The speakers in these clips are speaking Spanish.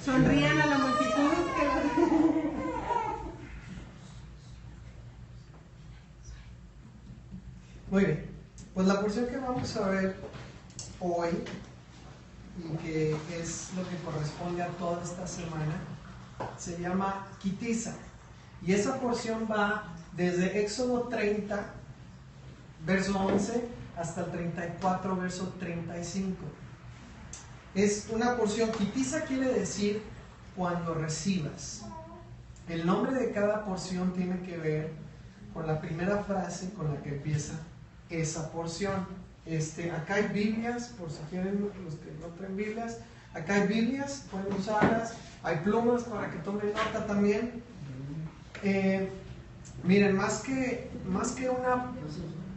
Sonrían a la multitud. Muy bien, pues la porción que vamos a ver hoy y que es lo que corresponde a toda esta semana se llama Quitiza, y esa porción va desde Éxodo 30 verso 11 hasta el 34 verso 35. Es una porción. Quitiza quiere decir cuando recibas. El nombre de cada porción tiene que ver con la primera frase con la que empieza esa porción. Acá hay Biblias, por si quieren los que no traen Biblias, acá hay Biblias, pueden usarlas, hay plumas para que tomen nota también. Miren, más que una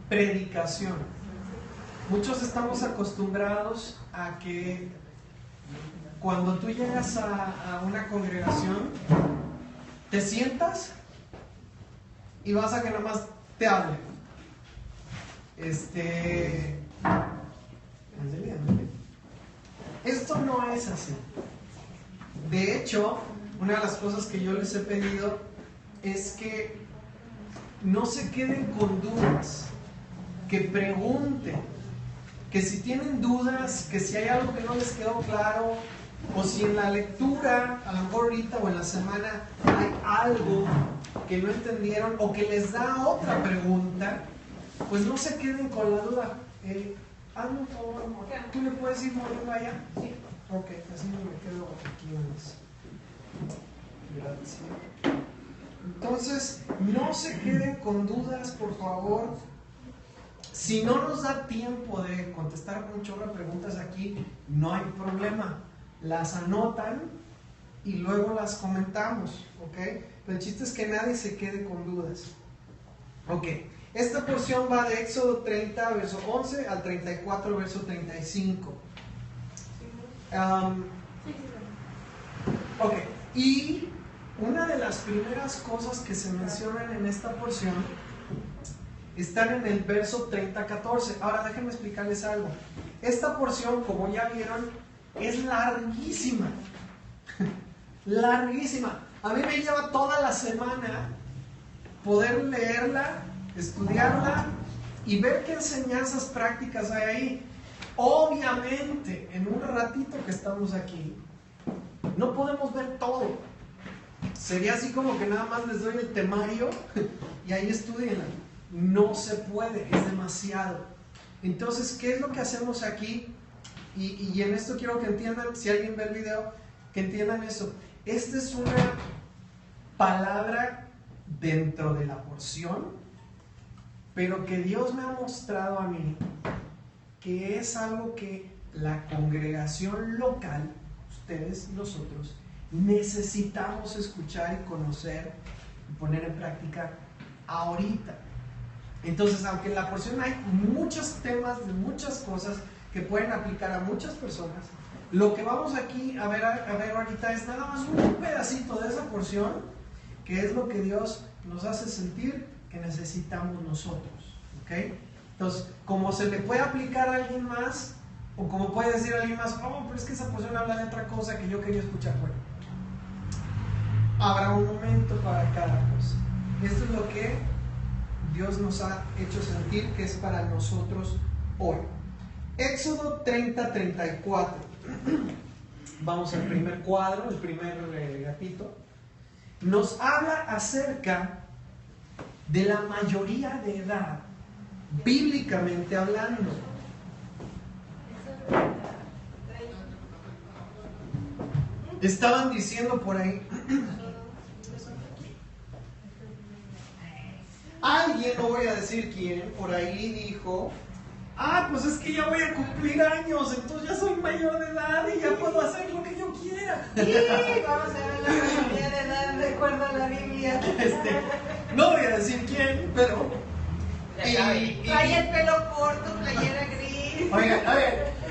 predicación, muchos estamos acostumbrados a que cuando tú llegas a una congregación, te sientas y vas a que nada más te hablen. Esto no es así. De hecho, una de las cosas que yo les he pedido es que no se queden con dudas, que pregunten, que si tienen dudas, que si hay algo que no les quedó claro, o si en la lectura, a lo mejor ahorita o en la semana, hay algo que no entendieron o que les da otra pregunta, pues no se queden con la duda. Hazme un favor, amor. ¿Tú le puedes ir moviendo allá? Sí. Ok, así no me quedo aquí más. Gracias. Entonces, no se queden con dudas, por favor. Si no nos da tiempo de contestar un chorro de preguntas aquí, no hay problema. Las anotan y luego las comentamos, ¿ok? Pero el chiste es que nadie se quede con dudas. Ok, esta porción va de Éxodo 30, verso 11 al 34, verso 35. Ok, y una de las primeras cosas que se mencionan en esta porción están en el verso 30-14. Ahora déjenme explicarles algo. Esta porción, como ya vieron, es larguísima. Larguísima. A mí me lleva toda la semana poder leerla, estudiarla y ver qué enseñanzas prácticas hay ahí. Obviamente, en un ratito que estamos aquí, no podemos ver todo. Sería así como que nada más les doy el temario y ahí estudienla. No se puede, es demasiado. Entonces, ¿qué es lo que hacemos aquí? Y en esto quiero que entiendan, si alguien ve el video, que entiendan eso. Esta es una palabra dentro de la porción, pero que Dios me ha mostrado a mí que es algo que la congregación local, ustedes y nosotros, necesitamos escuchar y conocer y poner en práctica ahorita. Entonces, aunque en la porción hay muchos temas de muchas cosas que pueden aplicar a muchas personas, lo que vamos aquí a ver ahorita es nada más un pedacito de esa porción, que es lo que Dios nos hace sentir que necesitamos nosotros, ¿ok? Entonces, como se le puede aplicar a alguien más, o como puede decir a alguien más, oh, pero es que esa porción habla de otra cosa que yo quería escuchar. Bueno, habrá un momento para cada cosa. Esto es lo que Dios nos ha hecho sentir que es para nosotros hoy. Éxodo 30-34. Vamos al primer cuadro, el primer gatito. Nos habla acerca de la mayoría de edad, bíblicamente hablando. Estaban diciendo por ahí, alguien, no voy a decir quién, por ahí dijo, pues es que ya voy a cumplir años, entonces ya soy mayor de edad y ya puedo hacer lo que yo quiera. Sí, vamos a ver la mayoría de edad de acuerdo a la Biblia. No voy a decir quién, pero... Trae el pelo corto, playera gris. Oigan,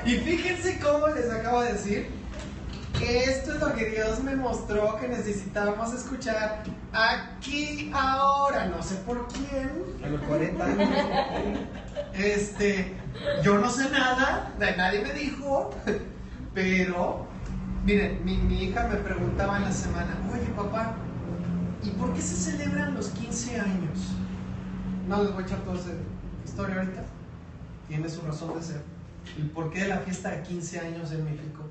y fíjense cómo les acabo de decir que esto es lo que Dios me mostró que necesitábamos escuchar aquí, ahora, no sé por quién, a los 40 años. Yo no sé nada, nadie me dijo, pero Miren, mi hija me preguntaba en la semana, oye papá, ¿y por qué se celebran los 15 años? No les voy a echar toda esa historia ahorita. Tiene su razón de ser. ¿El por qué de la fiesta de 15 años en México?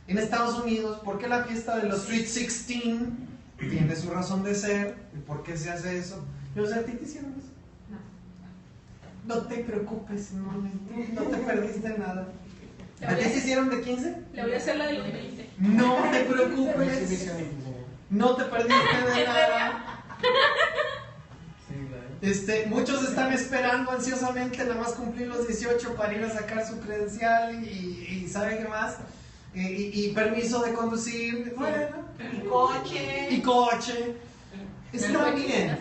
En Estados Unidos, ¿por qué la fiesta de los Sweet 16? Tiene su razón de ser. ¿Y por qué se hace eso? Yo sé, ¿a ti te hicieron eso? No te preocupes, no te perdiste nada. ¿A ti te hicieron de 15? Le voy a hacer la de los 20. No te preocupes. No te perdiste de nada. Muchos están esperando ansiosamente nada más cumplir los 18 para ir a sacar su credencial y ¿sabe qué más? Y permiso de conducir, bueno, Y coche. Está bien.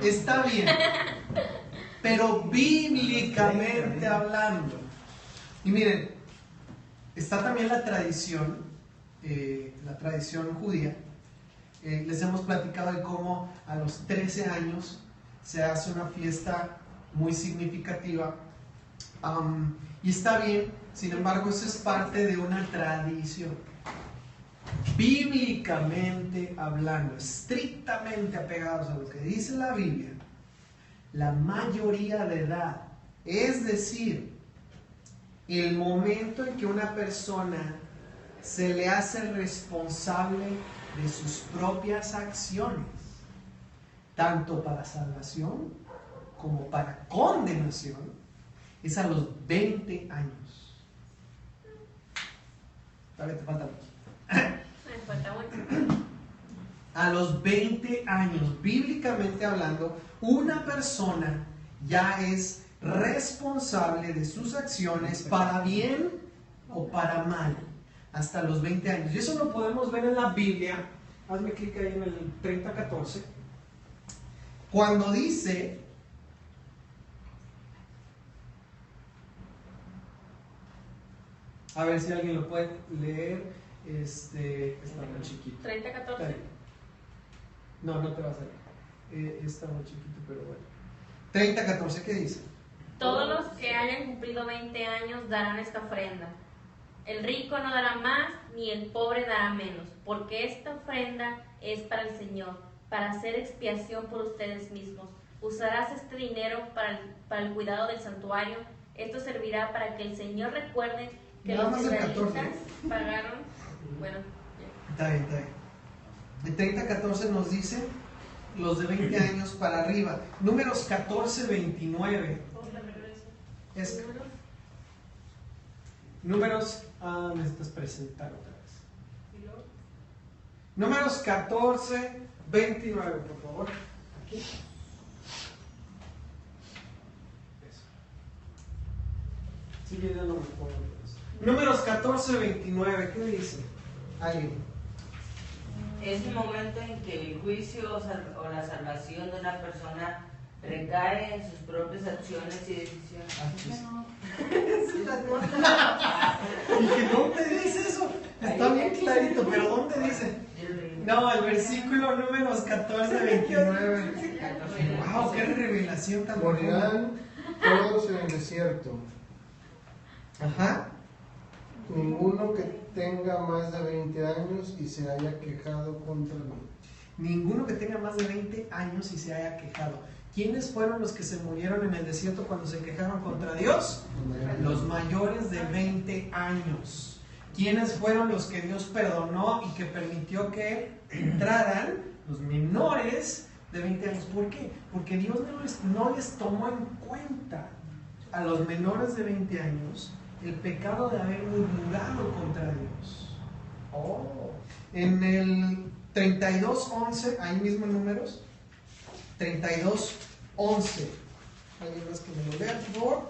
Está bien. Pero bíblicamente hablando. Y miren, está también la tradición judía. Les hemos platicado de cómo a los 13 años se hace una fiesta muy significativa. Y está bien, sin embargo, eso es parte de una tradición. Bíblicamente hablando, estrictamente apegados a lo que dice la Biblia, la mayoría de edad, es decir, el momento en que una persona se le hace responsable de sus propias acciones, tanto para salvación como para condenación, es a los 20 años. Todavía te falta mucho. Me falta mucho. A los 20 años, bíblicamente hablando, una persona ya es responsable de sus acciones para bien o para mal, hasta los 20 años. Y eso lo podemos ver en la Biblia. Hazme clic ahí en el 30:14. Cuando dice, a ver si alguien lo puede leer. Está muy chiquito. 30:14. No te va a salir. Está muy chiquito, pero bueno. 30:14, ¿qué dice? Todos los que hayan cumplido 20 años darán esta ofrenda. El rico no dará más, ni el pobre dará menos, porque esta ofrenda es para el Señor, para hacer expiación por ustedes mismos. Usarás este dinero para el cuidado del santuario. Esto servirá para que el Señor recuerde que Nada los más el 14. israelitas pagaron. Bueno, ya. Está bien. El 30:14 nos dice los de 20 años para arriba. Números 14:29. Es Números, necesitas presentar otra vez. Números 14:29, por favor. Aquí. Eso. Sí, yo ya no me acuerdo. Números 14:29, ¿qué dice? ¿Alguien? Es el momento en que el juicio o la salvación de una persona recae en sus propias acciones y decisiones. Dije, ¿dónde dice eso? Está bien clarito, pero ¿dónde dice? No, el versículo números 14:29. Wow, qué revelación tan profunda. Morirán todos en el desierto. Ajá. Ninguno que tenga más de 20 años y se haya quejado contra mí. Ninguno que tenga más de 20 años y se haya quejado. ¿Quiénes fueron los que se murieron en el desierto cuando se quejaron contra Dios? Los mayores de 20 años. ¿Quiénes fueron los que Dios perdonó y que permitió que entraran? Los menores de 20 años. ¿Por qué? Porque Dios no les tomó en cuenta a los menores de 20 años el pecado de haber murmurado contra Dios. En el 32:11, ahí mismo en Números 32:11. ¿Alguien más que me lo lea, por favor?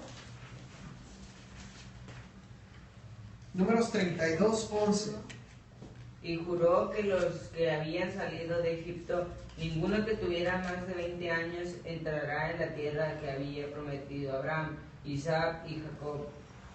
Números 32:11. Y juró que los que habían salido de Egipto, ninguno que tuviera más de 20 años entrará en la tierra que había prometido Abraham, Isaac y Jacob,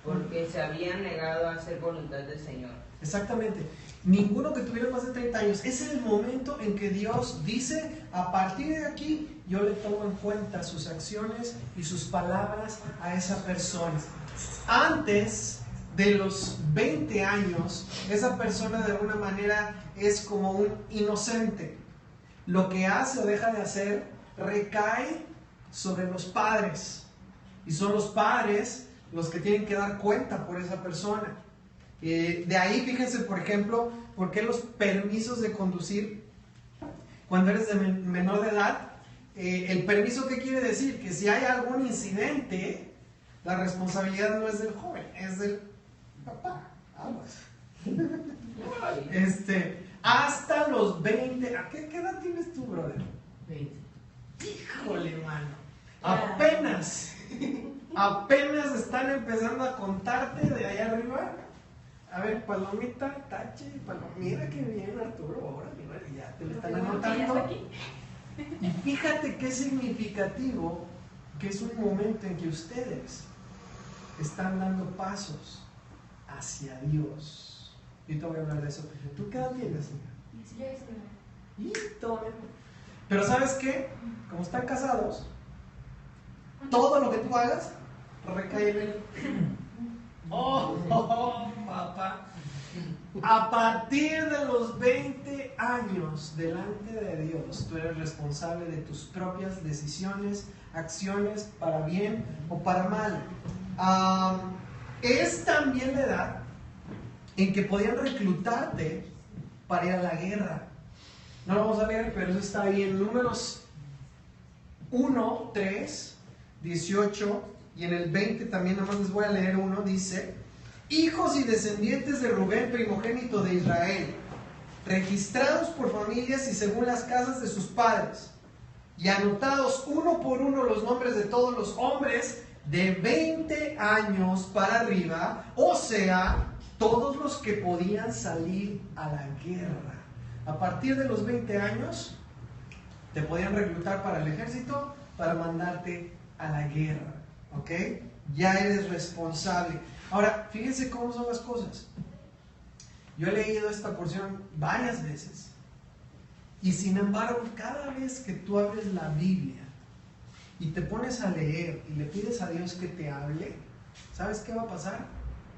porque se habían negado a hacer voluntad del Señor. Exactamente. Ninguno que tuviera más de 30 años. Es el momento en que Dios dice, a partir de aquí, yo le tomo en cuenta sus acciones y sus palabras a esa persona. Antes de los 20 años, esa persona de alguna manera es como un inocente. Lo que hace o deja de hacer recae sobre los padres. Y son los padres los que tienen que dar cuenta por esa persona. De ahí, fíjense, por ejemplo, por qué los permisos de conducir, cuando eres de menor de edad, el permiso, ¿qué quiere decir? Que si hay algún incidente, la responsabilidad no es del joven, es del papá. Aguas. Hasta los 20. ¿A qué edad tienes tú, brother? 20. Híjole, mano. Apenas están empezando a contarte de allá arriba. A ver, palomita, tache, mira qué bien, Arturo. Ahora, mira, ya te lo están anotando. Y fíjate qué significativo que es un momento en que ustedes están dando pasos hacia Dios. Y te voy a hablar de eso. ¿Tú qué edad tienes? Y todavía no. Pero ¿sabes qué? Como están casados, todo lo que tú hagas recae en él. Papá. A partir de los 20 años delante de Dios, tú eres responsable de tus propias decisiones, acciones, para bien o para mal. Es también la edad en que podían reclutarte para ir a la guerra. No lo vamos a leer, pero eso está ahí en Números 1, 3, 18 y en el 20 también, nada más les voy a leer uno, dice: hijos y descendientes de Rubén, primogénito de Israel, registrados por familias y según las casas de sus padres, y anotados uno por uno los nombres de todos los hombres de 20 años para arriba, o sea, todos los que podían salir a la guerra. A partir de los 20 años, te podían reclutar para el ejército, para mandarte a la guerra, ¿ok? Ya eres responsable. Ahora, fíjense cómo son las cosas. Yo he leído esta porción varias veces, y sin embargo, cada vez que tú abres la Biblia y te pones a leer y le pides a Dios que te hable, ¿sabes qué va a pasar?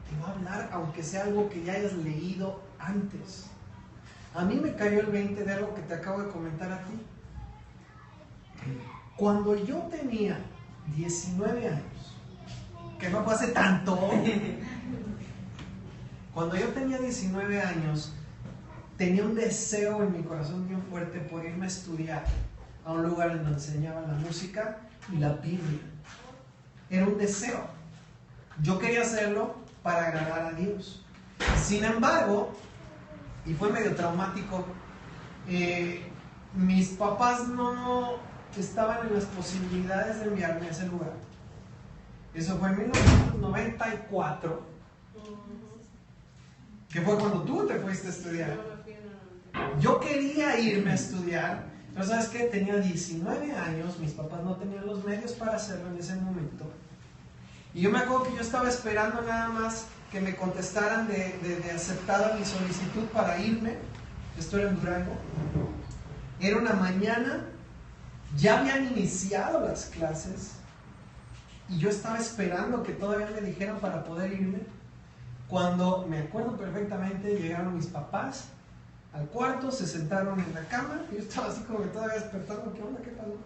Te va a hablar, aunque sea algo que ya hayas leído antes. A mí me cayó el 20 de algo que te acabo de comentar a ti. Cuando yo tenía 19 años, que no fue hace tanto, cuando yo tenía 19 años, tenía un deseo en mi corazón bien fuerte por irme a estudiar a un lugar donde enseñaban la música y la Biblia. Era un deseo. Yo quería hacerlo para agradar a Dios. Sin embargo, y fue medio traumático, mis papás no estaban en las posibilidades de enviarme a ese lugar. Eso fue en 1994, que fue cuando tú te fuiste a estudiar. Yo quería irme a estudiar, pero ¿sabes qué? Tenía 19 años, mis papás no tenían los medios para hacerlo en ese momento. Y yo me acuerdo que yo estaba esperando nada más que me contestaran de aceptada mi solicitud para irme. Esto era en Durango. Era una mañana, ya habían iniciado las clases y yo estaba esperando que todavía me dijeran para poder irme. Cuando, me acuerdo perfectamente, llegaron mis papás al cuarto, se sentaron en la cama y yo estaba así como que todavía despertando. ¿Qué onda? ¿Qué pasó?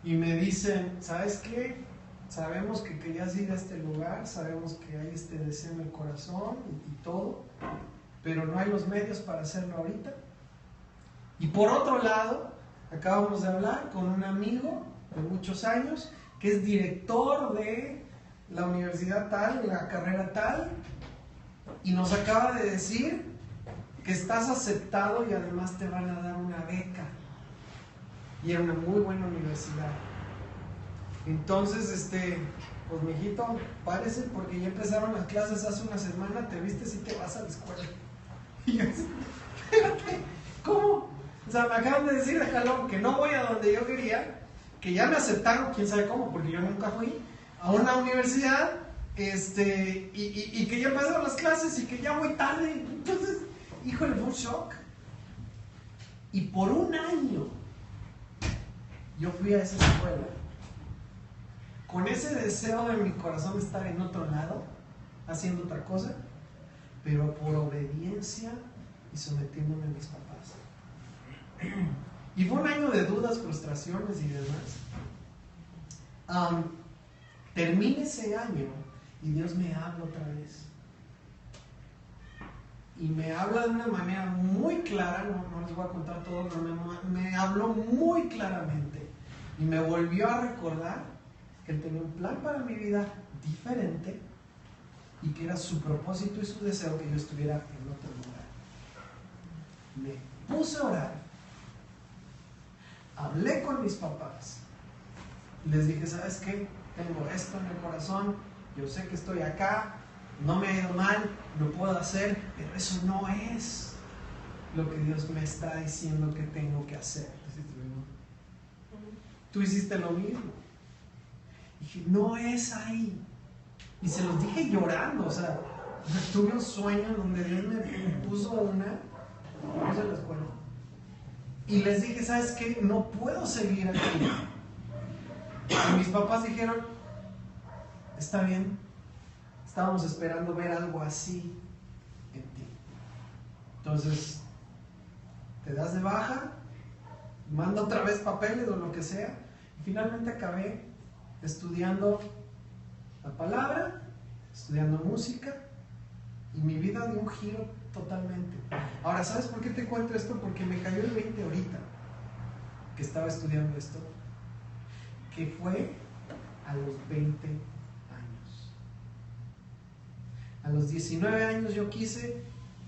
Y me dicen, ¿sabes qué? Sabemos que querías ir a este lugar, sabemos que hay este deseo en el corazón y todo, pero no hay los medios para hacerlo ahorita. Y por otro lado, acabamos de hablar con un amigo de muchos años que es director de la universidad tal, la carrera tal, y nos acaba de decir que estás aceptado y además te van a dar una beca. Y era una muy buena universidad. Entonces, pues mijito, párese porque ya empezaron las clases hace una semana, te vistes y te vas a la escuela. Y yo así, espérate, ¿cómo? O sea, me acaban de decir de jalón que no voy a donde yo quería, que ya me aceptaron, quién sabe cómo, porque yo nunca fui a una universidad, y que ya empezaron las clases y que ya voy tarde. Entonces, híjole, fue un shock. Y por un año yo fui a esa escuela con ese deseo en mi corazón de estar en otro lado, haciendo otra cosa, pero por obediencia y sometiéndome a mis papás. Y fue un año de dudas, frustraciones y demás. Termina ese año y Dios me habla otra vez. Y me habla de una manera muy clara, no les voy a contar todo, pero me habló muy claramente. Y me volvió a recordar que Él tenía un plan para mi vida diferente y que era su propósito y su deseo que yo estuviera en otro lugar. Me puse a orar, hablé con mis papás, les dije, ¿sabes qué? Tengo esto en el corazón, yo sé que estoy acá, no me ha ido mal, lo puedo hacer, pero eso no es lo que Dios me está diciendo que tengo que hacer. Tú hiciste lo mismo. Dije, no es ahí. Y se los dije llorando, o sea, tuve un sueño donde Dios me puso no se los cuento. Y les dije, ¿sabes qué? No puedo seguir aquí. Y mis papás dijeron, está bien, estábamos esperando ver algo así en ti. Entonces, te das de baja, manda otra vez papeles o lo que sea. Y finalmente acabé estudiando la palabra, estudiando música, y mi vida dio un giro totalmente. Ahora, ¿sabes por qué te cuento esto? Porque me cayó el 20 ahorita que estaba estudiando esto, que fue a los 20 años. A los 19 años yo quise,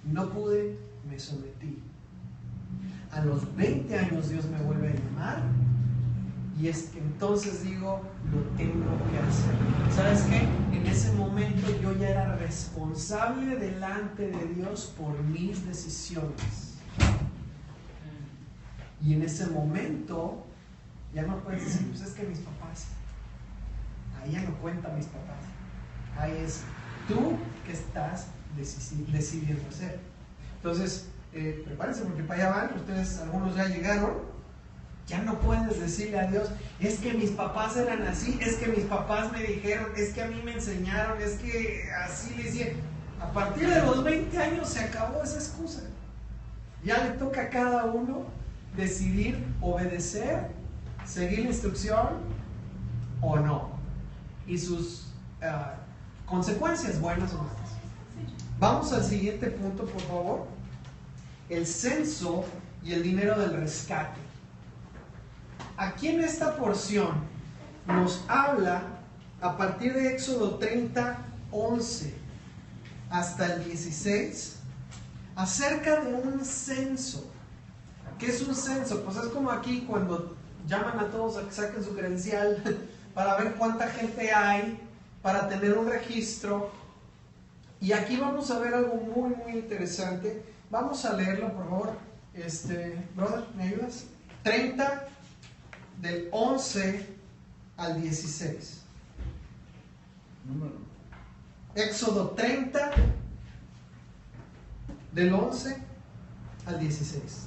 no pude, me sometí. A los 20 años Dios me vuelve a llamar y es que entonces digo, lo tengo que hacer. ¿Sabes qué? En ese momento yo ya era responsable delante de Dios por mis decisiones. Y en ese momento ya no puedes decir, pues es que mis papás, ahí ya no cuenta mis papás, ahí es tú que estás decidiendo hacer. Entonces, prepárense porque para allá van, ustedes algunos ya llegaron. Ya no puedes decirle a Dios, es que mis papás eran así, es que mis papás me dijeron, es que a mí me enseñaron, es que así le hicieron. A partir de los 20 años se acabó esa excusa. Ya le toca a cada uno decidir obedecer, seguir la instrucción o no. Y sus consecuencias, buenas o malas. Vamos al siguiente punto, por favor. El censo y el dinero del rescate. Aquí en esta porción nos habla a partir de Éxodo 30, 11 hasta el 16 acerca de un censo. ¿Qué es un censo? Pues es como aquí cuando llaman a todos a que saquen su credencial para ver cuánta gente hay, para tener un registro. Y aquí vamos a ver algo muy, muy interesante. Vamos a leerlo, por favor. Brother, ¿me ayudas? 30 del 11 al 16. Éxodo 30 del 11 al 16.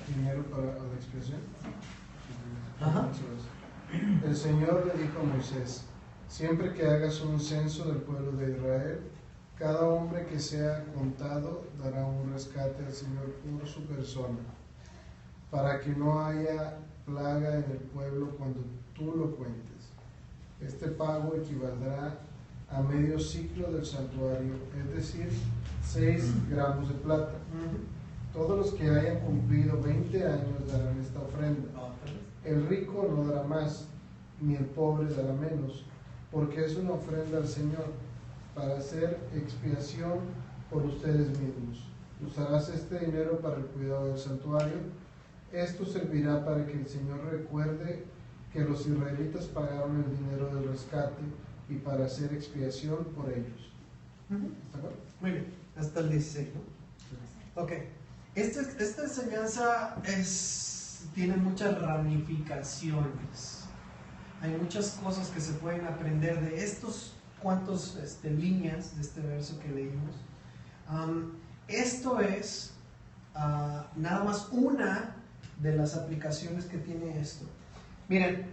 Dinero para la expiación. Ajá. El Señor le dijo a Moisés: siempre que hagas un censo del pueblo de Israel, cada hombre que sea contado dará un rescate al Señor por su persona, para que no haya plaga en el pueblo cuando tú lo cuentes. Este pago equivaldrá a medio ciclo del santuario, es decir, 6 gramos de plata. Todos los que hayan cumplido 20 años darán esta ofrenda. El rico no dará más, ni el pobre dará menos, porque es una ofrenda al Señor, para hacer expiación por ustedes mismos. Usarás este dinero para el cuidado del santuario. Esto servirá para que el Señor recuerde que los israelitas pagaron el dinero del rescate y para hacer expiación por ellos. ¿Está claro? Muy bien, hasta el 16, ¿no? Ok. Esta enseñanza tiene muchas ramificaciones. Hay muchas cosas que se pueden aprender de estos cuantos líneas de este verso que leímos. Esto es nada más una de las aplicaciones que tiene esto. Miren,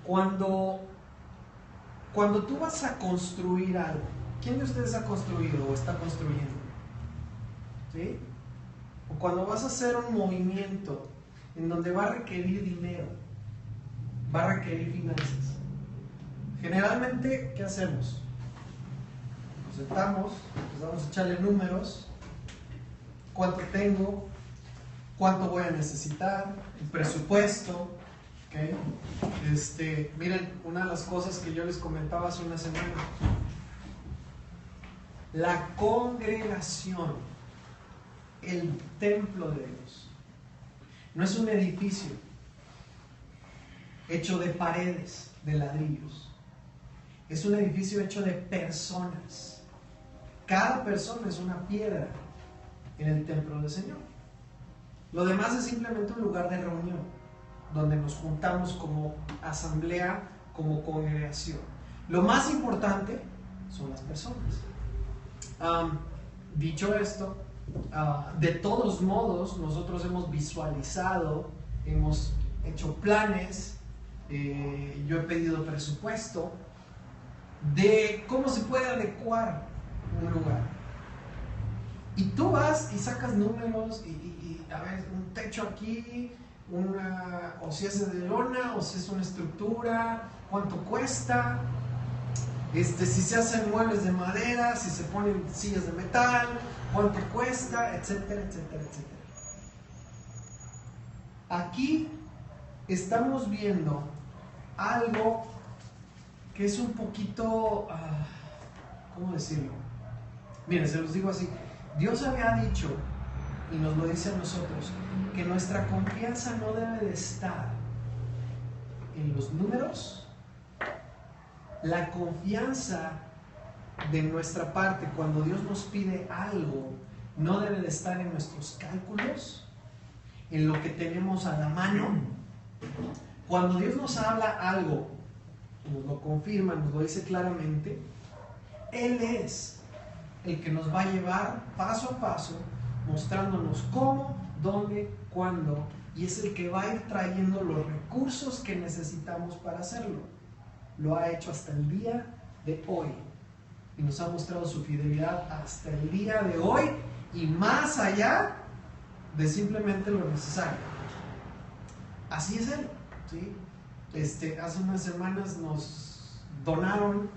cuando Cuando tú vas a construir algo, ¿quién de ustedes ha construido o está construyendo? ¿Sí? O cuando vas a hacer un movimiento en donde va a requerir dinero, va a requerir finanzas. Generalmente, ¿qué hacemos? Nos sentamos, empezamos a echarle números, cuánto tengo, cuánto voy a necesitar, el presupuesto. ¿Okay? Miren, una de las cosas que yo les comentaba hace una semana, la congregación, el templo de Dios, no es un edificio hecho de paredes, de ladrillos, es un edificio hecho de personas. Cada persona es una piedra en el templo del Señor. Lo demás es simplemente un lugar de reunión, donde nos juntamos como asamblea, como congregación. Lo más importante son las personas. Dicho esto, de todos modos, nosotros hemos visualizado, hemos hecho planes, yo he pedido presupuesto de cómo se puede adecuar un lugar. Y tú vas y sacas números y a ver, un techo aquí, o si es de lona, o si es una estructura, cuánto cuesta, si se hacen muebles de madera, si se ponen sillas de metal, cuánto cuesta, etcétera, etcétera, etcétera. Aquí estamos viendo algo que es un poquito, ¿cómo decirlo? Miren, se los digo así, Dios había dicho, y nos lo dice a nosotros, que nuestra confianza no debe de estar en los números. La confianza de nuestra parte cuando Dios nos pide algo no debe de estar en nuestros cálculos, en lo que tenemos a la mano. Cuando Dios nos habla algo, nos lo confirma, nos lo dice claramente, Él es el que nos va a llevar paso a paso, mostrándonos cómo, dónde, cuándo, y es el que va a ir trayendo los recursos que necesitamos para hacerlo. Lo ha hecho hasta el día de hoy y nos ha mostrado su fidelidad hasta el día de hoy y más allá de simplemente lo necesario. Así es Él, ¿sí? Hace unas semanas nos donaron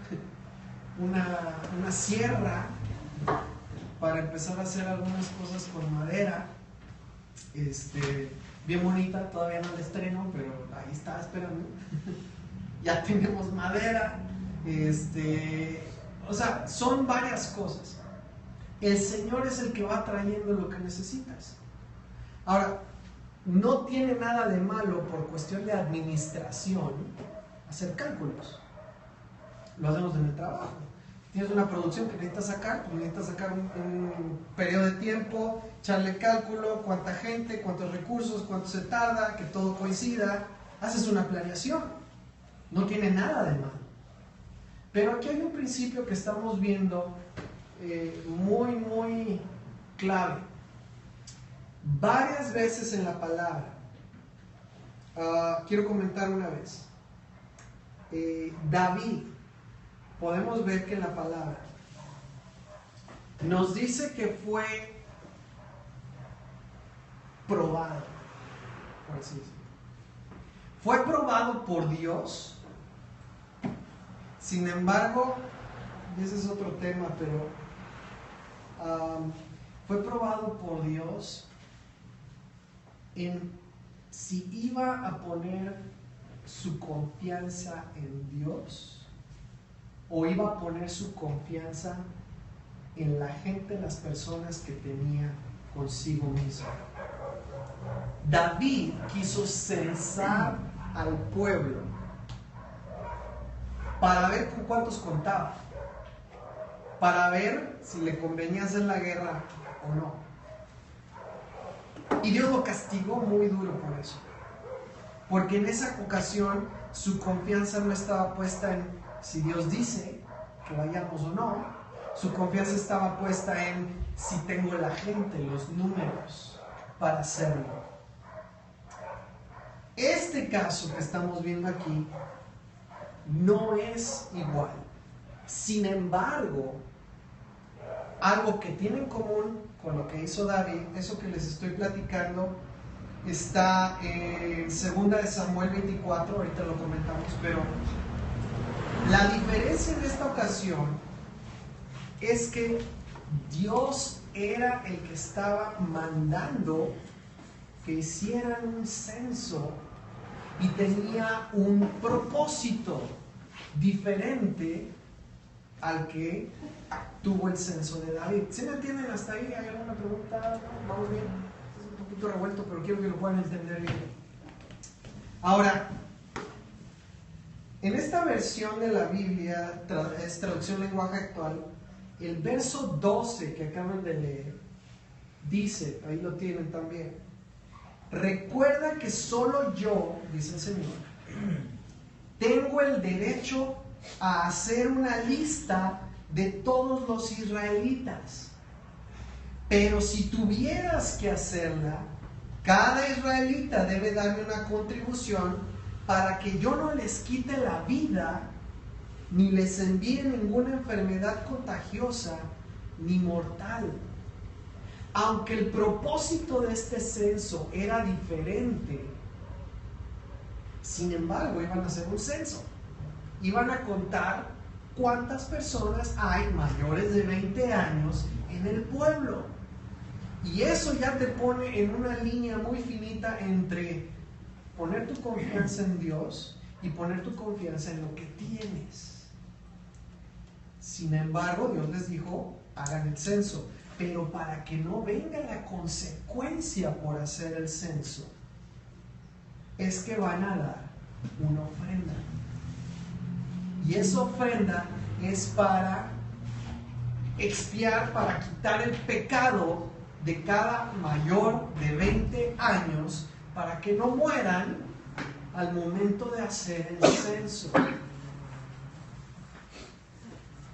una sierra para empezar a hacer algunas cosas con madera, bien bonita, todavía no la estreno, pero ahí está esperando. Ya tenemos madera, o sea, son varias cosas. El Señor es el que va trayendo lo que necesitas. Ahora, no tiene nada de malo por cuestión de administración hacer cálculos. Lo hacemos en el trabajo. Tienes una producción que necesitas sacar, pues necesitas sacar un periodo de tiempo, echarle cálculo, cuánta gente, cuántos recursos, cuánto se tarda, que todo coincida. Haces una planeación. No tiene nada de malo. Pero aquí hay un principio que estamos viendo muy, muy clave. Varias veces en la palabra. Quiero comentar una vez. David, podemos ver que en la palabra nos dice que fue probado, por así decirlo. Fue probado por Dios. Sin embargo, y ese es otro tema, pero fue probado por Dios en si iba a poner su confianza en Dios o iba a poner su confianza en la gente, las personas que tenía consigo mismo. David quiso censar al pueblo para ver con cuántos contaba, para ver si le convenía hacer la guerra o no. Y Dios lo castigó muy duro por eso, porque en esa ocasión su confianza no estaba puesta en si Dios dice que vayamos o no, su confianza estaba puesta en si tengo la gente, los números para hacerlo. Este caso que estamos viendo aquí no es igual. Sin embargo, algo que tiene en común con lo que hizo David, eso que les estoy platicando, está en 2 de Samuel 24, ahorita lo comentamos, pero la diferencia en esta ocasión es que Dios era el que estaba mandando que hicieran un censo y tenía un propósito diferente al que tuvo el censo de David. ¿Sí me entienden hasta ahí? ¿Hay alguna pregunta? ¿No? ¿Vamos bien? Es un poquito revuelto, pero quiero que lo puedan entender bien. Ahora, en esta versión de la Biblia, es traducción lenguaje actual, el verso 12 que acaban de leer, dice, ahí lo tienen también, recuerda que solo yo, dice el Señor, tengo el derecho a hacer una lista de todos los israelitas. Pero si tuvieras que hacerla, cada israelita debe darme una contribución para que yo no les quite la vida, ni les envíe ninguna enfermedad contagiosa ni mortal. Aunque el propósito de este censo era diferente, sin embargo, iban a hacer un censo. Iban a contar cuántas personas hay mayores de 20 años en el pueblo. Y eso ya te pone en una línea muy finita entre poner tu confianza en Dios y poner tu confianza en lo que tienes. Sin embargo, Dios les dijo, hagan el censo, pero para que no venga la consecuencia por hacer el censo, es que van a dar una ofrenda. Y esa ofrenda es para expiar, para quitar el pecado de cada mayor de 20 años, para que no mueran al momento de hacer el censo.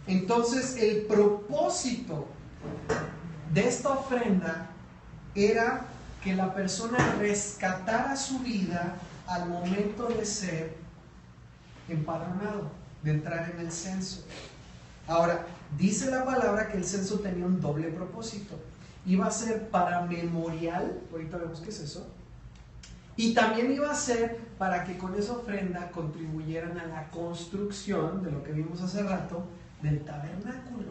Entonces, el propósito de esta ofrenda era que la persona rescatara su vida al momento de ser empadronado, de entrar en el censo. Ahora, dice la palabra que el censo tenía un doble propósito. Iba a ser para memorial, ahorita vemos qué es eso, y también iba a ser para que con esa ofrenda contribuyeran a la construcción, de lo que vimos hace rato, del tabernáculo.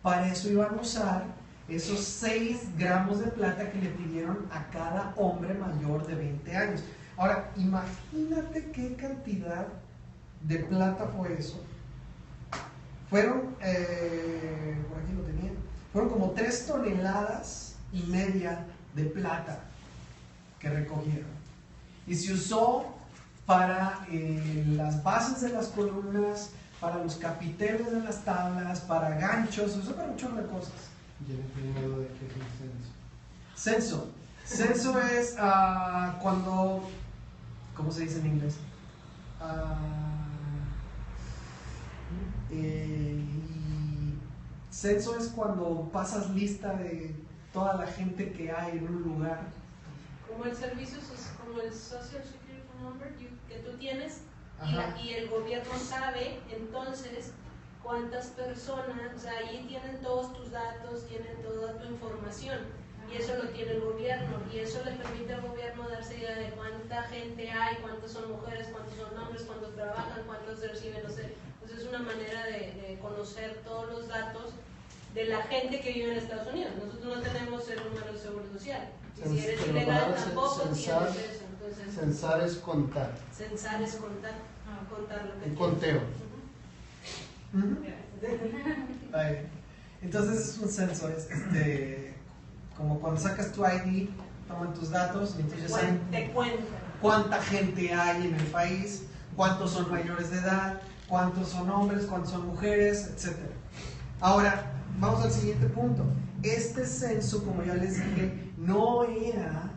Para eso iban a usar esos 6 gramos de plata que le pidieron a cada hombre mayor de 20 años. Ahora, imagínate qué cantidad de plata fue eso. Fueron, por aquí lo tenía, fueron como 3,5 toneladas de plata que recogieron. Y se usó para las bases de las columnas, para los capiteles de las tablas, para ganchos, se usó para un chorro de cosas. ¿Y el primero de qué es el censo? Censo es cuando, ¿cómo se dice en inglés? Y censo es cuando pasas lista de toda la gente que hay en un lugar. Como el servicio, como el Social Security Number que tú tienes y el gobierno sabe entonces cuántas personas, o sea, ahí tienen todos tus datos, tienen toda tu información y eso lo tiene el gobierno y eso le permite al gobierno darse idea de cuánta gente hay, cuántos son mujeres, cuántos son hombres, cuántos trabajan, cuántos reciben, no sé. Entonces es una manera de conocer todos los datos de la gente que vive en Estados Unidos. Nosotros no tenemos el número de seguro social. Y si eres ilegal tampoco tienes eso. Entonces, censar es contar. Censar es contar lo que Un conteo. Entonces es un censo, es como cuando sacas tu ID, toman tus datos y entonces saben te cuentan cuánta gente hay en el país, cuántos son mayores de edad, cuántos son hombres, cuántos son mujeres, etc. Ahora, vamos al siguiente punto. Este censo, como ya les dije, no era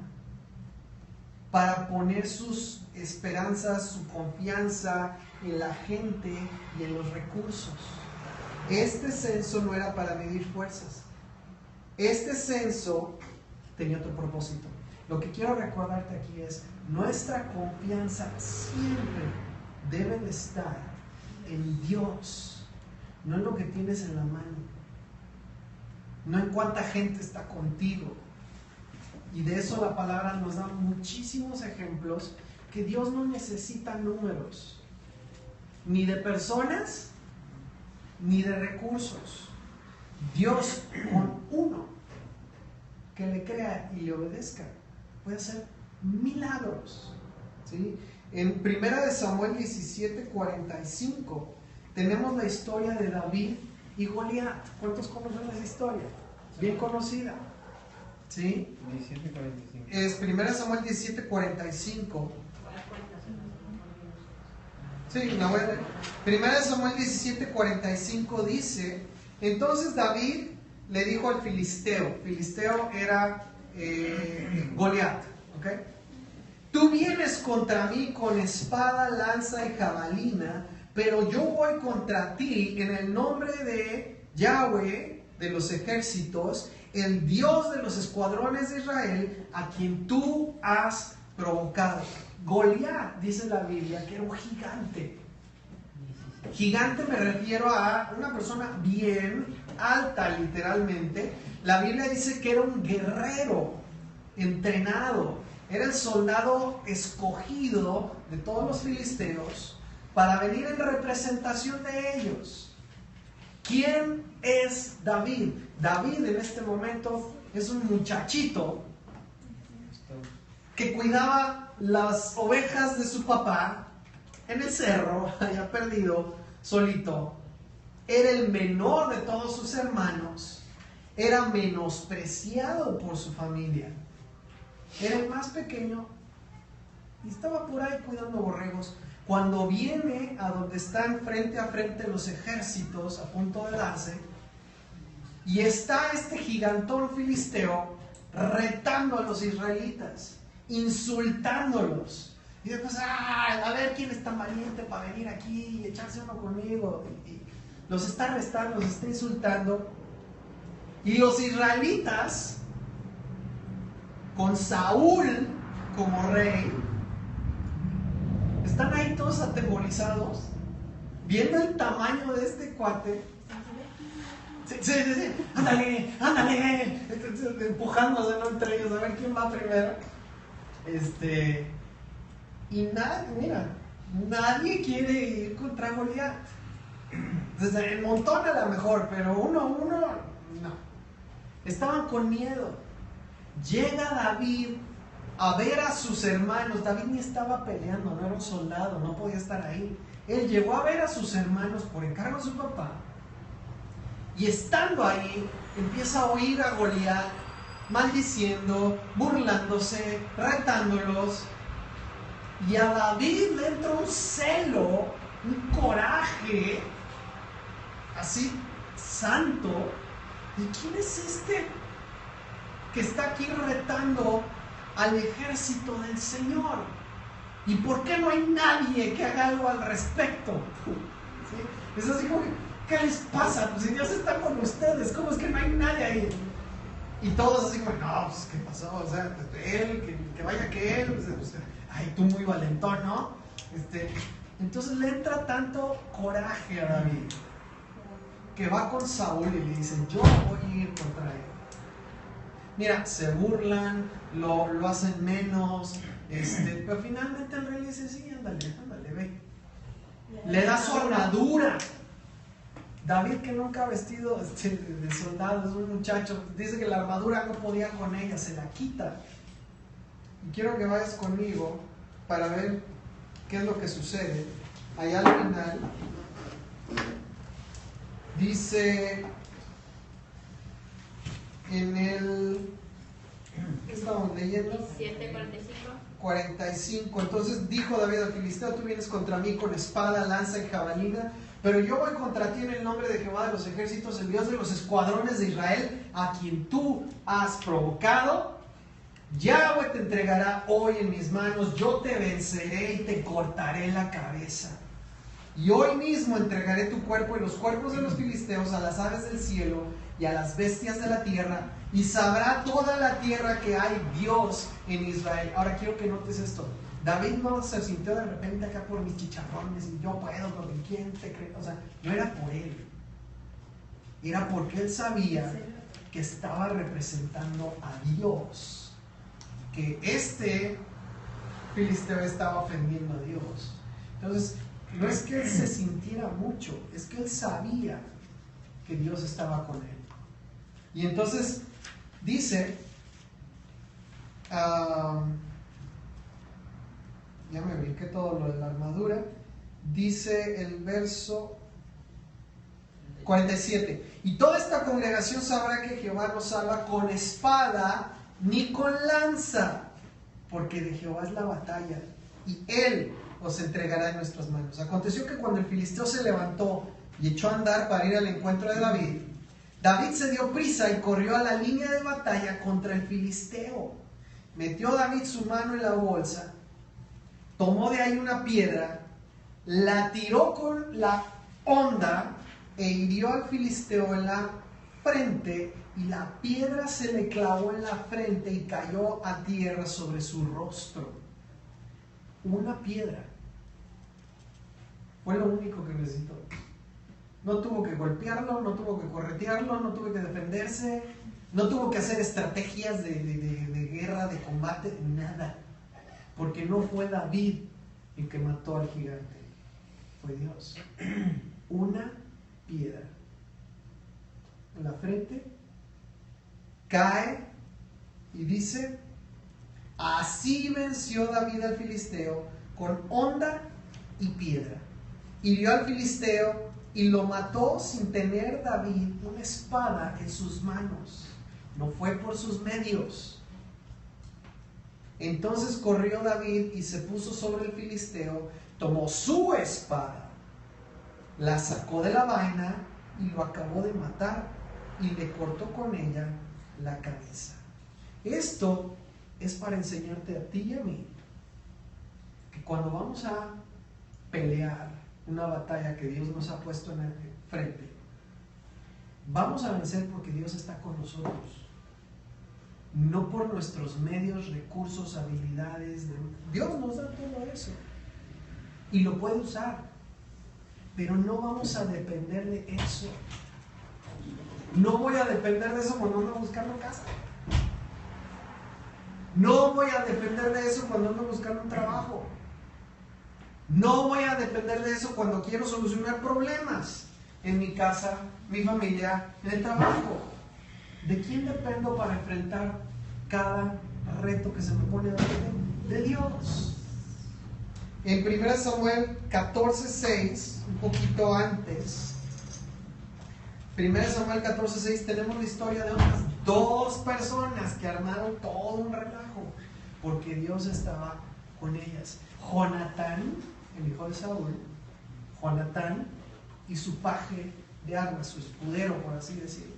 para poner sus esperanzas, su confianza en la gente y en los recursos. Este censo no era para medir fuerzas. Este censo tenía otro propósito. Lo que quiero recordarte aquí es, nuestra confianza siempre debe de estar en Dios, no en lo que tienes en la mano, no en cuánta gente está contigo. Y de eso la palabra nos da muchísimos ejemplos, que Dios no necesita números, ni de personas, ni de recursos. Dios, con uno que le crea y le obedezca, puede hacer milagros, ¿sí? En 1 Samuel 17:45 tenemos la historia de David y Goliat. ¿Cuántos conocen esa historia? Bien conocida, ¿sí? 17:45. Es 1 Samuel 17:45. Sí, no, bueno. 1 Samuel 17:45 dice: entonces David le dijo al filisteo era Goliat, ¿ok? Tú vienes contra mí con espada, lanza y jabalina, pero yo voy contra ti en el nombre de Yahweh de los ejércitos, el Dios de los escuadrones de Israel, a quien tú has provocado. Goliat, dice la Biblia, que era un gigante. Gigante me refiero a una persona bien alta, literalmente. La Biblia dice que era un guerrero entrenado, era el soldado escogido de todos los filisteos para venir en representación de ellos. ¿Quién es David? David en este momento es un muchachito que cuidaba las ovejas de su papá en el cerro, allá perdido, solito. Era el menor de todos sus hermanos, era menospreciado por su familia, era el más pequeño y estaba por ahí cuidando borregos. Cuando viene a donde están frente a frente los ejércitos a punto de darse, y está este gigantón filisteo retando a los israelitas, insultándolos, y después, a ver quién es tan valiente para venir aquí y echarse uno conmigo. Y los está arrestando, los está insultando. Y los israelitas, con Saúl como rey, están ahí todos atemorizados, viendo el tamaño de este cuate. Sí, ándale, empujándose, ¿no?, entre ellos, a ver quién va primero. Y nadie quiere ir contra Goliat. Entonces, el montón a lo mejor, pero uno a uno, no. Estaban con miedo. Llega David a ver a sus hermanos. David ni estaba peleando, no era un soldado, no podía estar ahí. Él llegó a ver a sus hermanos por encargo de su papá. Y estando ahí, empieza a oír a Goliat maldiciendo, burlándose, retándolos. Y a David le entra un celo, un coraje, así santo. ¿Y quién es este que está aquí retando al ejército del Señor? ¿Y por qué no hay nadie que haga algo al respecto? ¿Sí? Es así como, ¿qué les pasa? Pues si Dios está con ustedes, ¿cómo es que no hay nadie ahí? Y todos así como, no, pues ¿qué pasó? O sea, él, que vaya que él, pues, ay, tú muy valentón, ¿no? Entonces le entra tanto coraje a David que va con Saúl y le dice: yo voy a ir contra él. Mira, se burlan, lo hacen menos, pero finalmente el rey le dice: sí, ándale, ve. Le da su armadura. David, que nunca ha vestido de soldado, es un muchacho, dice que la armadura no podía con ella, se la quita. Y quiero que vayas conmigo para ver qué es lo que sucede. Allá al final dice en el, ¿qué estamos leyendo? 45. Entonces dijo David al filisteo: tú vienes contra mí con espada, lanza y jabalina, pero yo voy contra ti en el nombre de Jehová de los ejércitos, el Dios de los escuadrones de Israel, a quien tú has provocado. Yahweh te entregará hoy en mis manos, yo te venceré y te cortaré la cabeza. Y hoy mismo entregaré tu cuerpo y los cuerpos de los filisteos a las aves del cielo y a las bestias de la tierra, y sabrá toda la tierra que hay Dios en Israel. Ahora quiero que notes esto: David no se sintió de repente acá por mis chicharrones y yo puedo, porque ¿quién te cree? O sea, no era por él. Era porque él sabía que estaba representando a Dios. Que este filisteo estaba ofendiendo a Dios. Entonces, no es que él se sintiera mucho, es que él sabía que Dios estaba con él. Y entonces dice, ya me brinqué todo lo de la armadura, dice el verso 47, y toda esta congregación sabrá que Jehová no salva con espada ni con lanza, porque de Jehová es la batalla, y él os entregará en nuestras manos. Aconteció que cuando el filisteo se levantó y echó a andar para ir al encuentro de David, David se dio prisa y corrió a la línea de batalla contra el filisteo. Metió David su mano en la bolsa, tomó de ahí una piedra, la tiró con la honda e hirió al filisteo en la frente, y la piedra se le clavó en la frente y cayó a tierra sobre su rostro. Una piedra. Fue lo único que necesitó. No tuvo que golpearlo, no tuvo que corretearlo, no tuvo que defenderse, no tuvo que hacer estrategias de guerra, de combate, nada. Porque no fue David el que mató al gigante, fue Dios. Una piedra en la frente, cae y dice: así venció David al filisteo con honda y piedra. Hirió al filisteo y lo mató sin tener David una espada en sus manos. No fue por sus medios. Entonces corrió David y se puso sobre el filisteo, tomó su espada, la sacó de la vaina y lo acabó de matar, y le cortó con ella la cabeza. Esto es para enseñarte a ti y a mí que cuando vamos a pelear una batalla que Dios nos ha puesto en el frente, vamos a vencer porque Dios está con nosotros, no por nuestros medios, recursos, habilidades. Dios nos da todo eso y lo puede usar, pero no vamos a depender de eso. No voy a depender de eso cuando ando buscando casa. No voy a depender de eso cuando ando buscando un trabajo. No voy a depender de eso cuando quiero solucionar problemas en mi casa, mi familia, en el trabajo. ¿De quién dependo para enfrentar cada reto que se me pone delante? De Dios. En 1 Samuel 14:6, un poquito antes, 1 Samuel 14:6, tenemos la historia de otras dos personas que armaron todo un relajo porque Dios estaba con ellas. Jonatán, el hijo de Saúl, Jonatán y su paje de armas, su escudero, por así decirlo.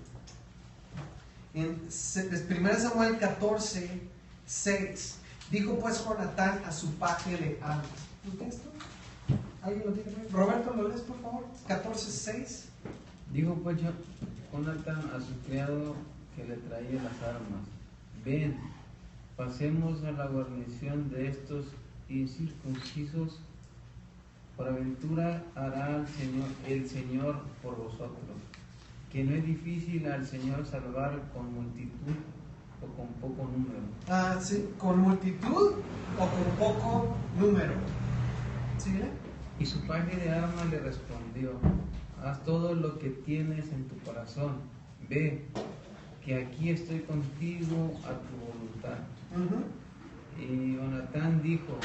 En 1 Samuel 14:6, dijo pues Jonatán a su paje de armas. ¿Un texto? ¿Alguien lo tiene? Roberto, ¿lo lees por favor? 14:6. Dijo pues Jonatán a su criado que le traía las armas: ven, pasemos a la guarnición de estos incircuncisos, por aventura hará el Señor por vosotros, que no es difícil al Señor salvar con multitud o con poco número. Sí, con multitud o con poco número. ¿Sí? Y su paje de armas le respondió: haz todo lo que tienes en tu corazón, ve, que aquí estoy contigo a tu voluntad. Y Jonatán dijo: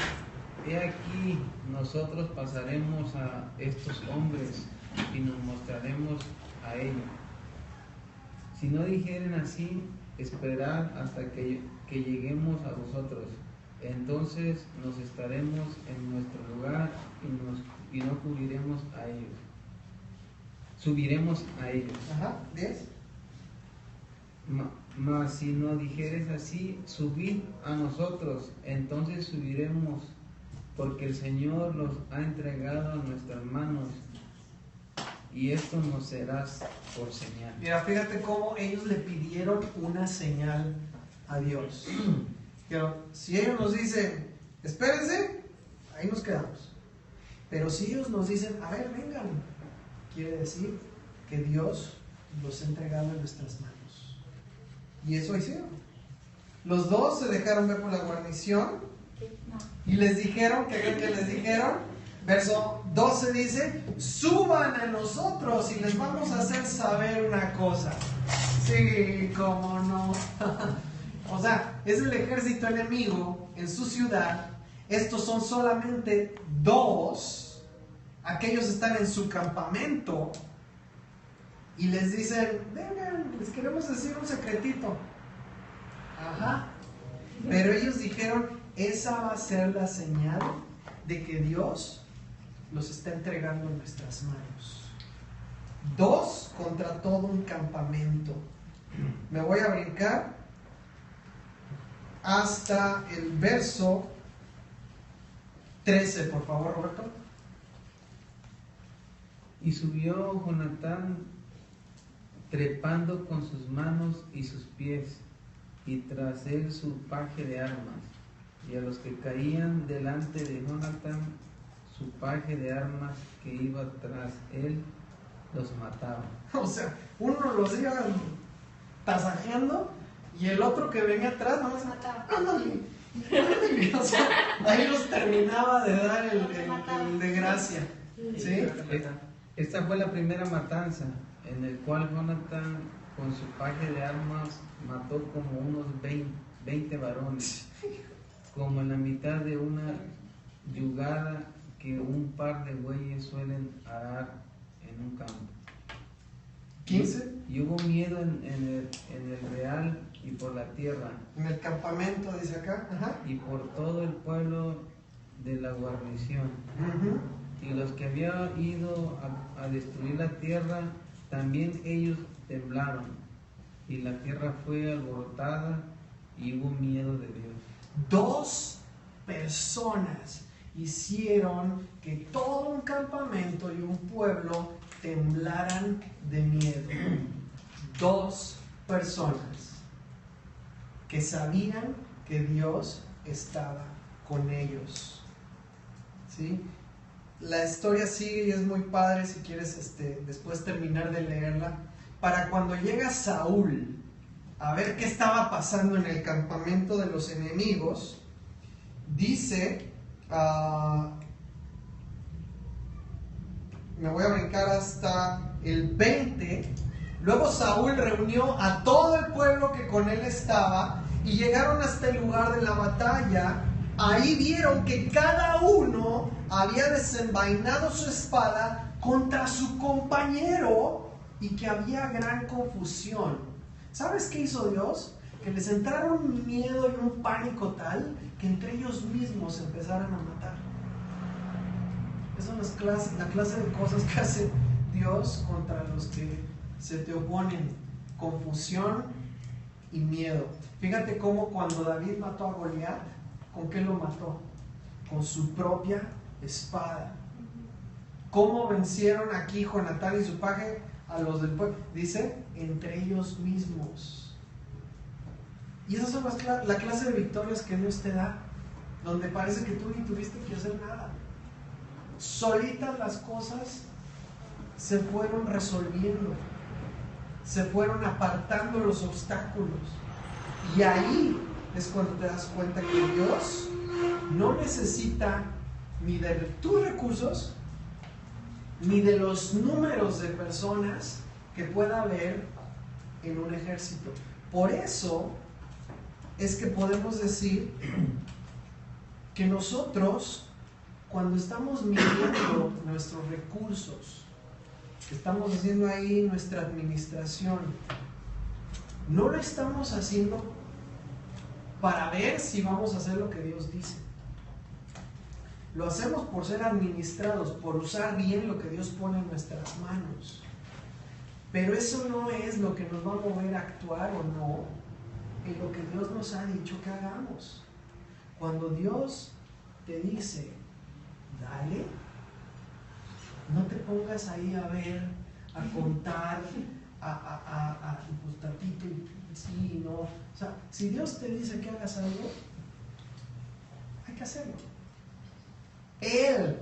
he aquí, nosotros pasaremos a estos hombres y nos mostraremos a ellos. Si no dijeren así, esperad hasta que lleguemos a vosotros. Entonces nos estaremos en nuestro lugar y no cubriremos a ellos. Subiremos a ellos. 10. Mas si no dijeres así, subid a nosotros, entonces subiremos, porque el Señor los ha entregado a nuestras manos, y esto nos será por señal. Mira, fíjate cómo ellos le pidieron una señal a Dios. Pero si ellos nos dicen, espérense, ahí nos quedamos. Pero si ellos nos dicen, a ver, vengan, quiere decir que Dios los ha entregado en nuestras manos. Y eso hicieron. Los dos se dejaron ver por la guarnición y les dijeron, ¿qué creen que les dijeron? Verso 12 dice, suban a nosotros y les vamos a hacer saber una cosa. Sí, cómo no. O sea, es el ejército enemigo en su ciudad. Estos son solamente dos. Aquellos están en su campamento. Y les dicen, vengan, les queremos decir un secretito. Ajá. Pero ellos dijeron, esa va a ser la señal de que Dios los está entregando en nuestras manos. 2 contra todo un campamento. Me voy a brincar hasta el verso 13, por favor, Roberto. Y subió Jonatán trepando con sus manos y sus pies, y tras él su paje de armas, y a los que caían delante de Jonatán, su paje de armas que iba tras él, los mataba. O sea, uno los iba tasajeando y el otro que venía atrás no los mataba. ¡Ándale! ¡Ándale! O sea, ahí los terminaba de dar el de gracia. ¿Sí? Esta fue la primera matanza, en el cual Jonatán con su paje de armas mató como unos 20 varones, como en la mitad de una yugada que un par de bueyes suelen arar en un campo. 15. Y hubo miedo en el real y por la tierra. En el campamento, dice acá. Ajá. Y por todo el pueblo de la guarnición. Uh-huh. Y los que habían ido a destruir la tierra, también ellos temblaron. Y la tierra fue alborotada y hubo miedo de Dios. 2 personas hicieron que todo un campamento y un pueblo temblaran de miedo. 2 personas que sabían que Dios estaba con ellos. ¿Sí? La historia sigue y es muy padre si quieres después terminar de leerla. Para cuando llega Saúl a ver qué estaba pasando en el campamento de los enemigos, dice, me voy a brincar hasta el 20. Luego Saúl reunió a todo el pueblo que con él estaba y llegaron hasta el lugar de la batalla. Ahí vieron que cada uno había desenvainado su espada contra su compañero y que había gran confusión. ¿Sabes qué hizo Dios? Que les entraron un miedo y un pánico tal que entre ellos mismos empezaron a matar. Esa es la clase de cosas que hace Dios contra los que se te oponen. Confusión y miedo. Fíjate cómo cuando David mató a Goliat, ¿con qué lo mató? Con su propia espada. ¿Cómo vencieron aquí Jonatán y su paje a los del pueblo? Dice, entre ellos mismos. Y esas son la clase de victorias que Dios te da, donde parece que tú ni tuviste que hacer nada. Solitas las cosas se fueron resolviendo, se fueron apartando los obstáculos. Y ahí es cuando te das cuenta que Dios no necesita ni de tus recursos, ni de los números de personas que pueda haber en un ejército. Por eso es que podemos decir que nosotros, cuando estamos midiendo nuestros recursos, que estamos haciendo ahí nuestra administración, no lo estamos haciendo para ver si vamos a hacer lo que Dios dice. Lo hacemos por ser administrados, por usar bien lo que Dios pone en nuestras manos. Pero eso no es lo que nos va a mover a actuar o no en lo que Dios nos ha dicho que hagamos. Cuando Dios te dice, dale, no te pongas ahí a ver, a contar, pues tantito, sí, no. O sea, si Dios te dice que hagas algo, hay que que hacerlo. Él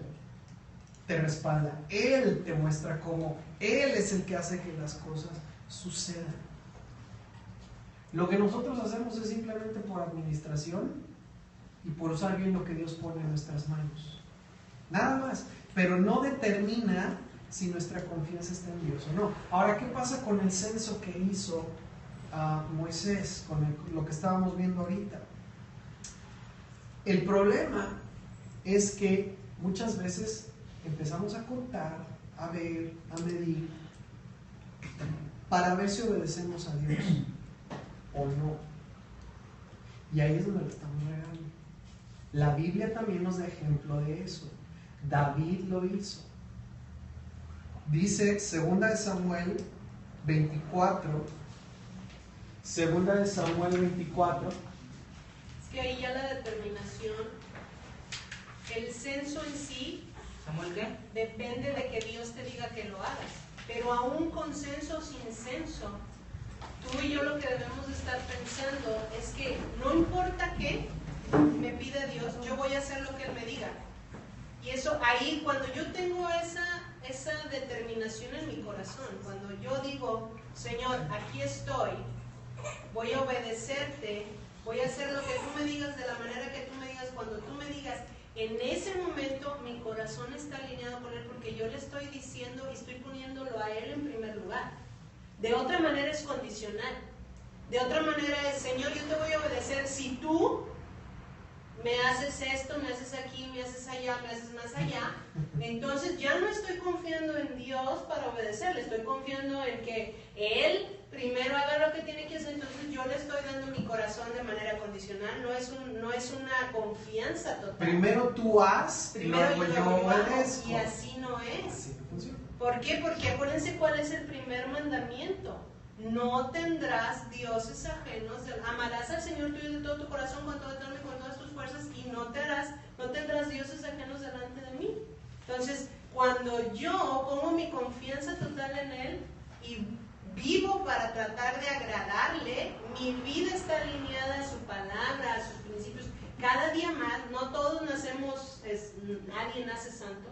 te respalda, Él te muestra cómo, Él es el que hace que las cosas sucedan. Lo que nosotros hacemos es simplemente por administración y por usar bien lo que Dios pone en nuestras manos. Nada más, pero no determina si nuestra confianza está en Dios o no. Ahora, ¿qué pasa con el censo que hizo Moisés, con lo que estábamos viendo ahorita? El problema es que muchas veces empezamos a contar, a ver, a medir, para ver si obedecemos a Dios o no. Y ahí es donde lo estamos regando. La Biblia también nos da ejemplo de eso. David lo hizo. Dice 2 de Samuel 24. 2 de Samuel 24. Es que ahí ya la determinación, el censo en sí, ¿Samuel qué? depende de que Dios te diga que lo hagas. Pero aún con censo o sin censo, tú y yo lo que debemos de estar pensando es que no importa qué me pide Dios, yo voy a hacer lo que Él me diga. Y eso ahí, cuando yo tengo esa determinación en mi corazón, cuando yo digo, Señor, aquí estoy, voy a obedecerte, voy a hacer lo que tú me digas de la manera que tú me digas, cuando tú me digas, en ese momento mi corazón está alineado con Él porque yo le estoy diciendo y estoy poniéndolo a Él en primer lugar. De otra manera es condicional. De otra manera es, Señor, yo te voy a obedecer si tú me haces esto, me haces aquí, me haces allá, me haces más allá. Entonces ya no estoy confiando en Dios para obedecerle, estoy confiando en que Él primero haga lo que tiene que hacer. Entonces yo le estoy dando mi corazón de manera condicional, no es una confianza total. Primero tú haz, Primero luego yo yo lo hago, obedezco. y así no es. Así no funciona. ¿Por qué? Porque acuérdense cuál es el primer mandamiento. No tendrás dioses ajenos, amarás al Señor tuyo de todo tu corazón, con todo tu alma y con todas tus fuerzas, y no tendrás dioses ajenos delante de mí. Entonces, cuando yo pongo mi confianza total en Él y vivo para tratar de agradarle, mi vida está alineada a su palabra, a sus principios. Cada día más, no todos nacemos, nadie nace santo.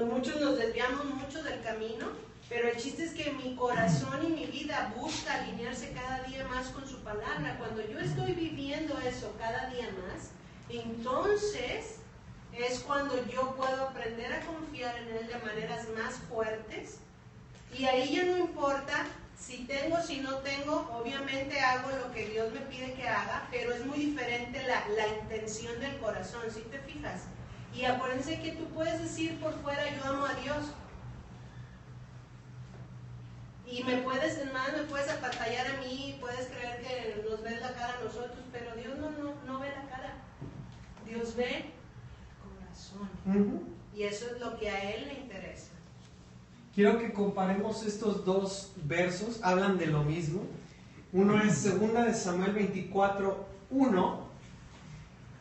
Muchos nos desviamos mucho del camino, pero el chiste es que mi corazón y mi vida busca alinearse cada día más con su palabra. Cuando yo estoy viviendo eso cada día más, entonces es cuando yo puedo aprender a confiar en Él de maneras más fuertes. Y ahí ya no importa si tengo, si no tengo, obviamente hago lo que Dios me pide que haga, pero es muy diferente la intención del corazón, ¿sí te fijas? Y acuérdense que tú puedes decir por fuera, yo amo a Dios. Y me puedes apantallar a mí, puedes creer que nos ves la cara a nosotros, pero Dios no ve la cara. Dios ve el corazón. Y eso es lo que a Él le interesa. Quiero que comparemos estos dos versos, hablan de lo mismo. Uno es 2 de Samuel 24, 1,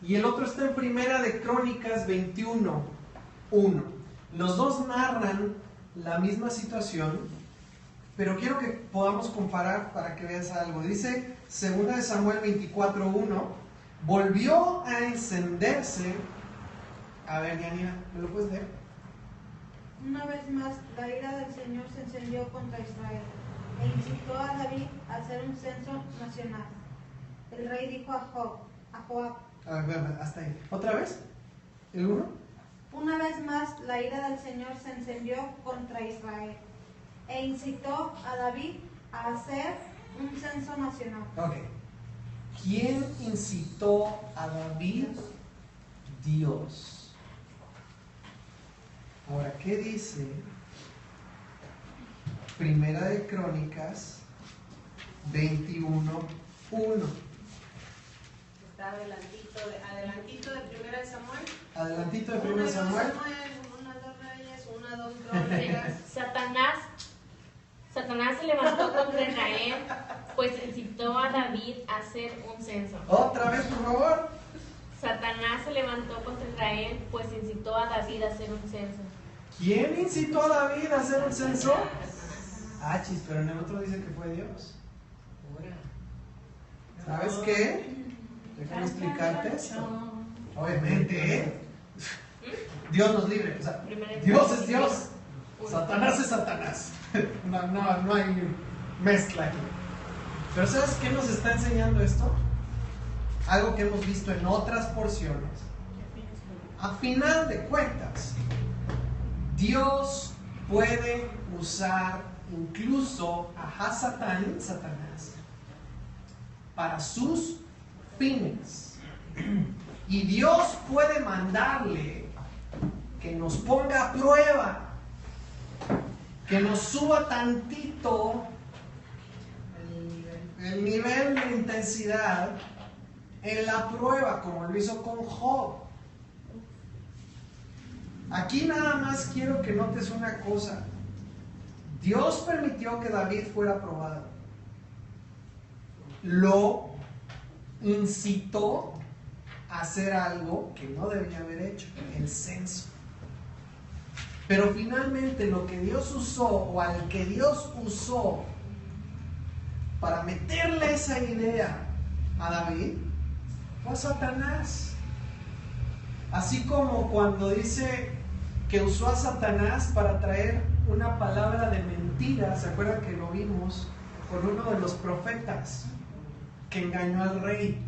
y el otro está en 1 de Crónicas 21, 1. Los dos narran la misma situación, pero quiero que podamos comparar para que veas algo. Dice 2 de Samuel 24, 1, volvió a encenderse. A ver, Yanira, ¿me lo puedes leer? Una vez más, la ira del Señor se encendió contra Israel e incitó a David a hacer un censo nacional. El rey dijo a Joab. A ver, hasta ahí. ¿Otra vez? ¿El 1? Una vez más, la ira del Señor se encendió contra Israel e incitó a David a hacer un censo nacional. Ok. ¿Quién incitó a David? Dios. Ahora, ¿qué dice Primera de Crónicas 21, 1? Está adelantito de Primera de Samuel. Adelantito de Primera de Samuel. 1, 2 Reyes, 1, 2 Crónicas. Satanás se levantó contra Israel, pues incitó a David a hacer un censo. Otra vez, por favor. Satanás se levantó contra Israel, pues incitó a David a hacer un censo. ¿Quién incitó a David a hacer un censo? Ah, chis, pero en el otro dice que fue Dios. ¿Sabes qué? Déjame explicarte esto. Obviamente, ¿eh? Dios nos libre. O sea, Dios es Dios. Satanás es Satanás. No hay mezcla aquí. Pero ¿sabes qué nos está enseñando esto? Algo que hemos visto en otras porciones. A final de cuentas, Dios puede usar incluso a Satanás, para sus fines. Y Dios puede mandarle que nos ponga a prueba, que nos suba tantito el nivel de intensidad en la prueba, como lo hizo con Job. Aquí nada más quiero que notes una cosa. Dios permitió que David fuera probado. Lo incitó a hacer algo que no debía haber hecho, el censo. Pero finalmente lo que Dios usó, o al que Dios usó para meterle esa idea a David, fue a Satanás. Así como cuando dice que usó a Satanás para traer una palabra de mentira, ¿se acuerdan que lo vimos con uno de los profetas que engañó al rey?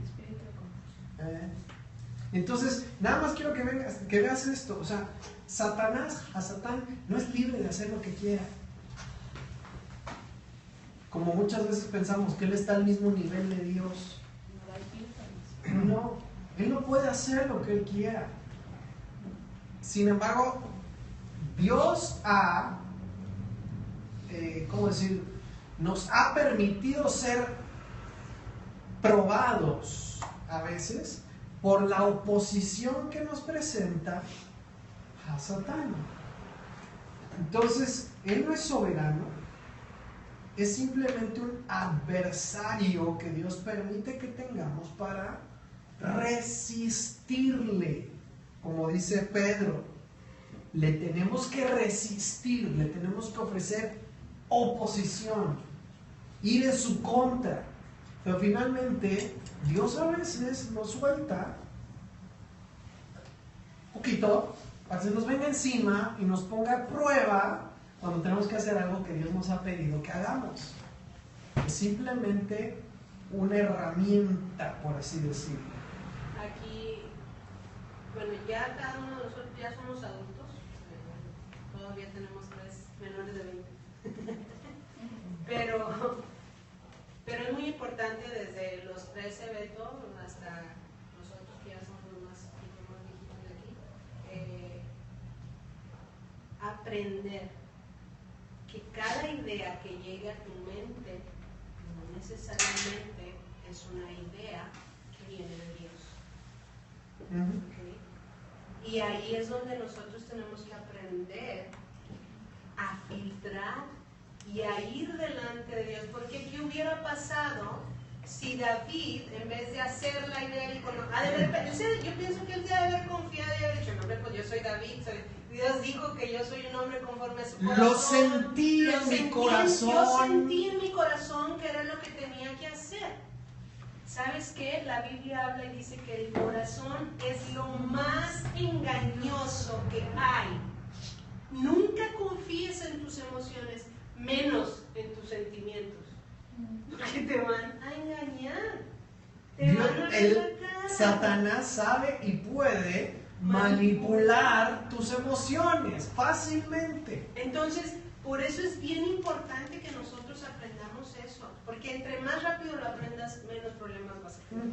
Entonces, nada más quiero que veas esto. O sea, Satán no es libre de hacer lo que quiera. Como muchas veces pensamos que Él está al mismo nivel de Dios. No, Él no puede hacer lo que Él quiera. Sin embargo, Dios nos ha permitido ser probados a veces por la oposición que nos presenta a Satán. Entonces, Él no es soberano, es simplemente un adversario que Dios permite que tengamos para resistirle. Como dice Pedro, le tenemos que resistir, le tenemos que ofrecer oposición, ir en su contra. Pero finalmente, Dios a veces nos suelta un poquito para que se nos venga encima y nos ponga a prueba cuando tenemos que hacer algo que Dios nos ha pedido que hagamos. Es simplemente una herramienta, por así decirlo. Aquí, bueno, ya cada uno de nosotros ya somos adultos, todavía tenemos 3 menores de 20. Pero es muy importante desde los 13 Beto hasta nosotros que ya somos los más viejitos de aquí, aprender que cada idea que llegue a tu mente no necesariamente es una idea que viene de Dios. ¿Okay? Y ahí es donde nosotros tenemos que aprender a filtrar y a ir delante de Dios, porque ¿qué hubiera pasado si David, en vez de hacer la idea, yo pienso que él debe haber confiado y haber dicho, no, pues yo soy David, Dios dijo que yo soy un hombre conforme a su corazón. Lo sentí en mi corazón. Yo sentí en mi corazón que era lo que tenía que hacer. ¿Sabes qué? La Biblia habla y dice que el corazón es lo más engañoso que hay. Nunca confíes en tus emociones, menos en tus sentimientos, porque te van a engañar, te van a relajar. Satanás sabe y puede manipular tus emociones fácilmente. Entonces, por eso es bien importante que nosotros aprendamos eso, porque entre más rápido lo aprendas, menos problemas vas a tener.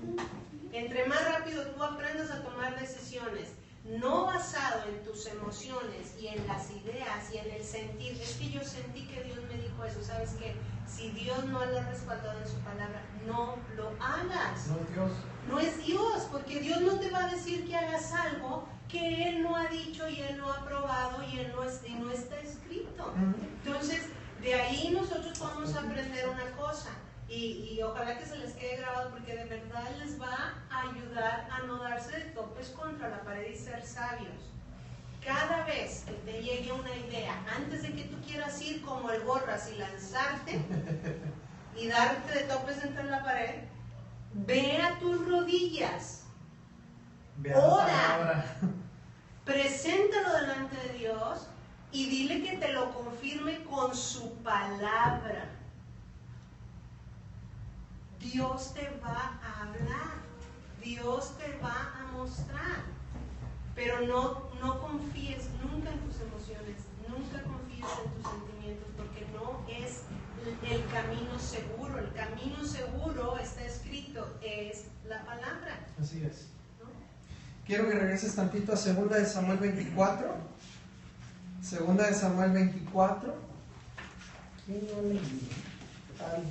Entre más rápido tú aprendas a tomar decisiones no basado en tus emociones y en las ideas y en el sentir, es que yo sentí que Dios me dijo eso, ¿sabes qué? Si Dios no lo ha respaldado en su palabra, no lo hagas. No es Dios. No es Dios, porque Dios no te va a decir que hagas algo que Él no ha dicho y Él no ha aprobado y no está escrito. Entonces, de ahí nosotros podemos aprender una cosa. Y ojalá que se les quede grabado, porque de verdad les va a ayudar a no darse de topes contra la pared y ser sabios. Cada vez que te llegue una idea, antes de que tú quieras ir como el gorras y lanzarte y darte de topes entre la pared, ve a tus rodillas Vea la ora, palabra. preséntalo delante de Dios y dile que te lo confirme con su palabra. Dios te va a hablar, Dios te va a mostrar, pero no confíes nunca en tus emociones, nunca confíes en tus sentimientos, porque no es el camino seguro. El camino seguro, está escrito, es la palabra. Así es. ¿No? Quiero que regreses tantito a 2 de Samuel 24. 2 de Samuel 24. ¿Quién no leí? Ay.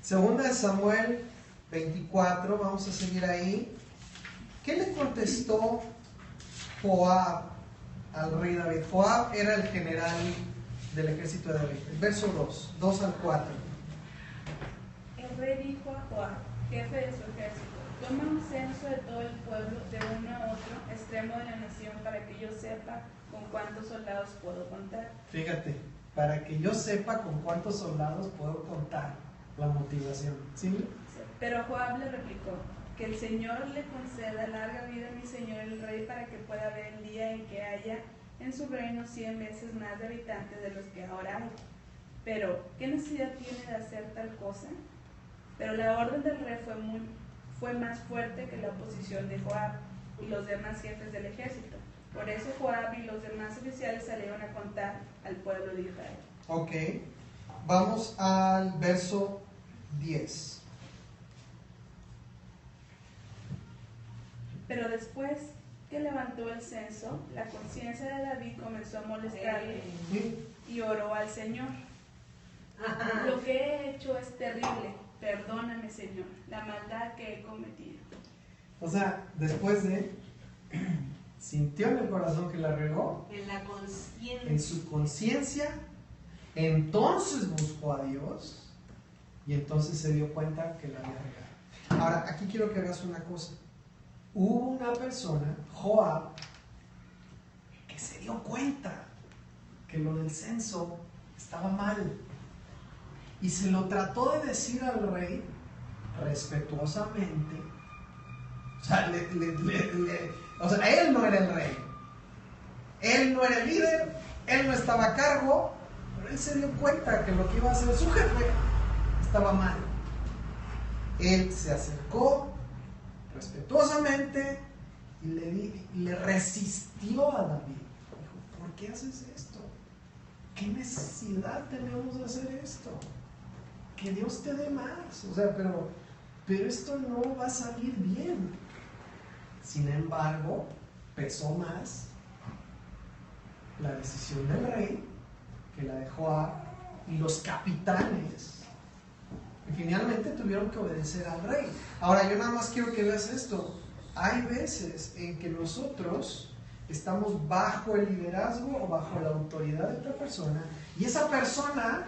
2 de Samuel 24, vamos a seguir ahí. ¿Qué le contestó Joab al rey David? Joab era el general del ejército de David. El verso 2 al 4. El rey dijo a Joab, jefe de su ejército: toma un censo de todo el pueblo de uno a otro extremo de la nación para que yo sepa con cuántos soldados puedo contar. Fíjate, para que yo sepa con cuántos soldados puedo contar. La motivación, ¿sí? Pero Joab le replicó: que el Señor le conceda larga vida a mi señor el rey, para que pueda ver el día en que haya en su reino 100 veces más de habitantes de los que ahora hay. Pero, ¿qué necesidad tiene de hacer tal cosa? Pero la orden del rey fue más fuerte que la oposición de Joab y los demás jefes del ejército. Por eso Joab y los demás oficiales salieron a contar al pueblo de Israel. Ok, vamos al verso 10. Pero después que levantó el censo, la conciencia de David comenzó a molestarle y oró al Señor: lo que he hecho es terrible, perdóname, Señor, la maldad que he cometido. O sea, después de sintió en el corazón que la regó, En la conciencia. en su conciencia, entonces buscó a Dios y entonces se dio cuenta que la había regado. Ahora, aquí quiero que veas una cosa. Hubo una persona, Joab, que se dio cuenta que lo del censo estaba mal y se lo trató de decir al rey respetuosamente. O sea, él no era el rey, él no era el líder, él no estaba a cargo, pero él se dio cuenta que lo que iba a hacer su jefe estaba mal. Él se acercó respetuosamente y le resistió a David. Dijo: ¿por qué haces esto? ¿Qué necesidad tenemos de hacer esto? Que Dios te dé más. O sea, pero esto no va a salir bien. Sin embargo, pesó más la decisión del rey que la de Joab y los capitanes. Y finalmente tuvieron que obedecer al rey. Ahora, yo nada más quiero que veas esto. Hay veces en que nosotros estamos bajo el liderazgo o bajo la autoridad de otra persona y esa persona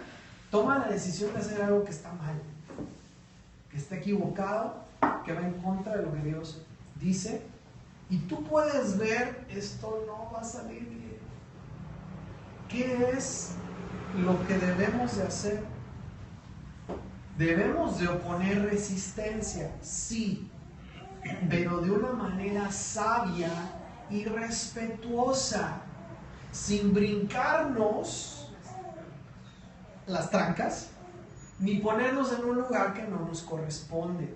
toma la decisión de hacer algo que está mal, que está equivocado, que va en contra de lo que Dios dice, y tú puedes ver, esto no va a salir bien. ¿Qué es lo que debemos de hacer? Debemos de oponer resistencia, sí, pero de una manera sabia y respetuosa, sin brincarnos las trancas, ni ponernos en un lugar que no nos corresponde.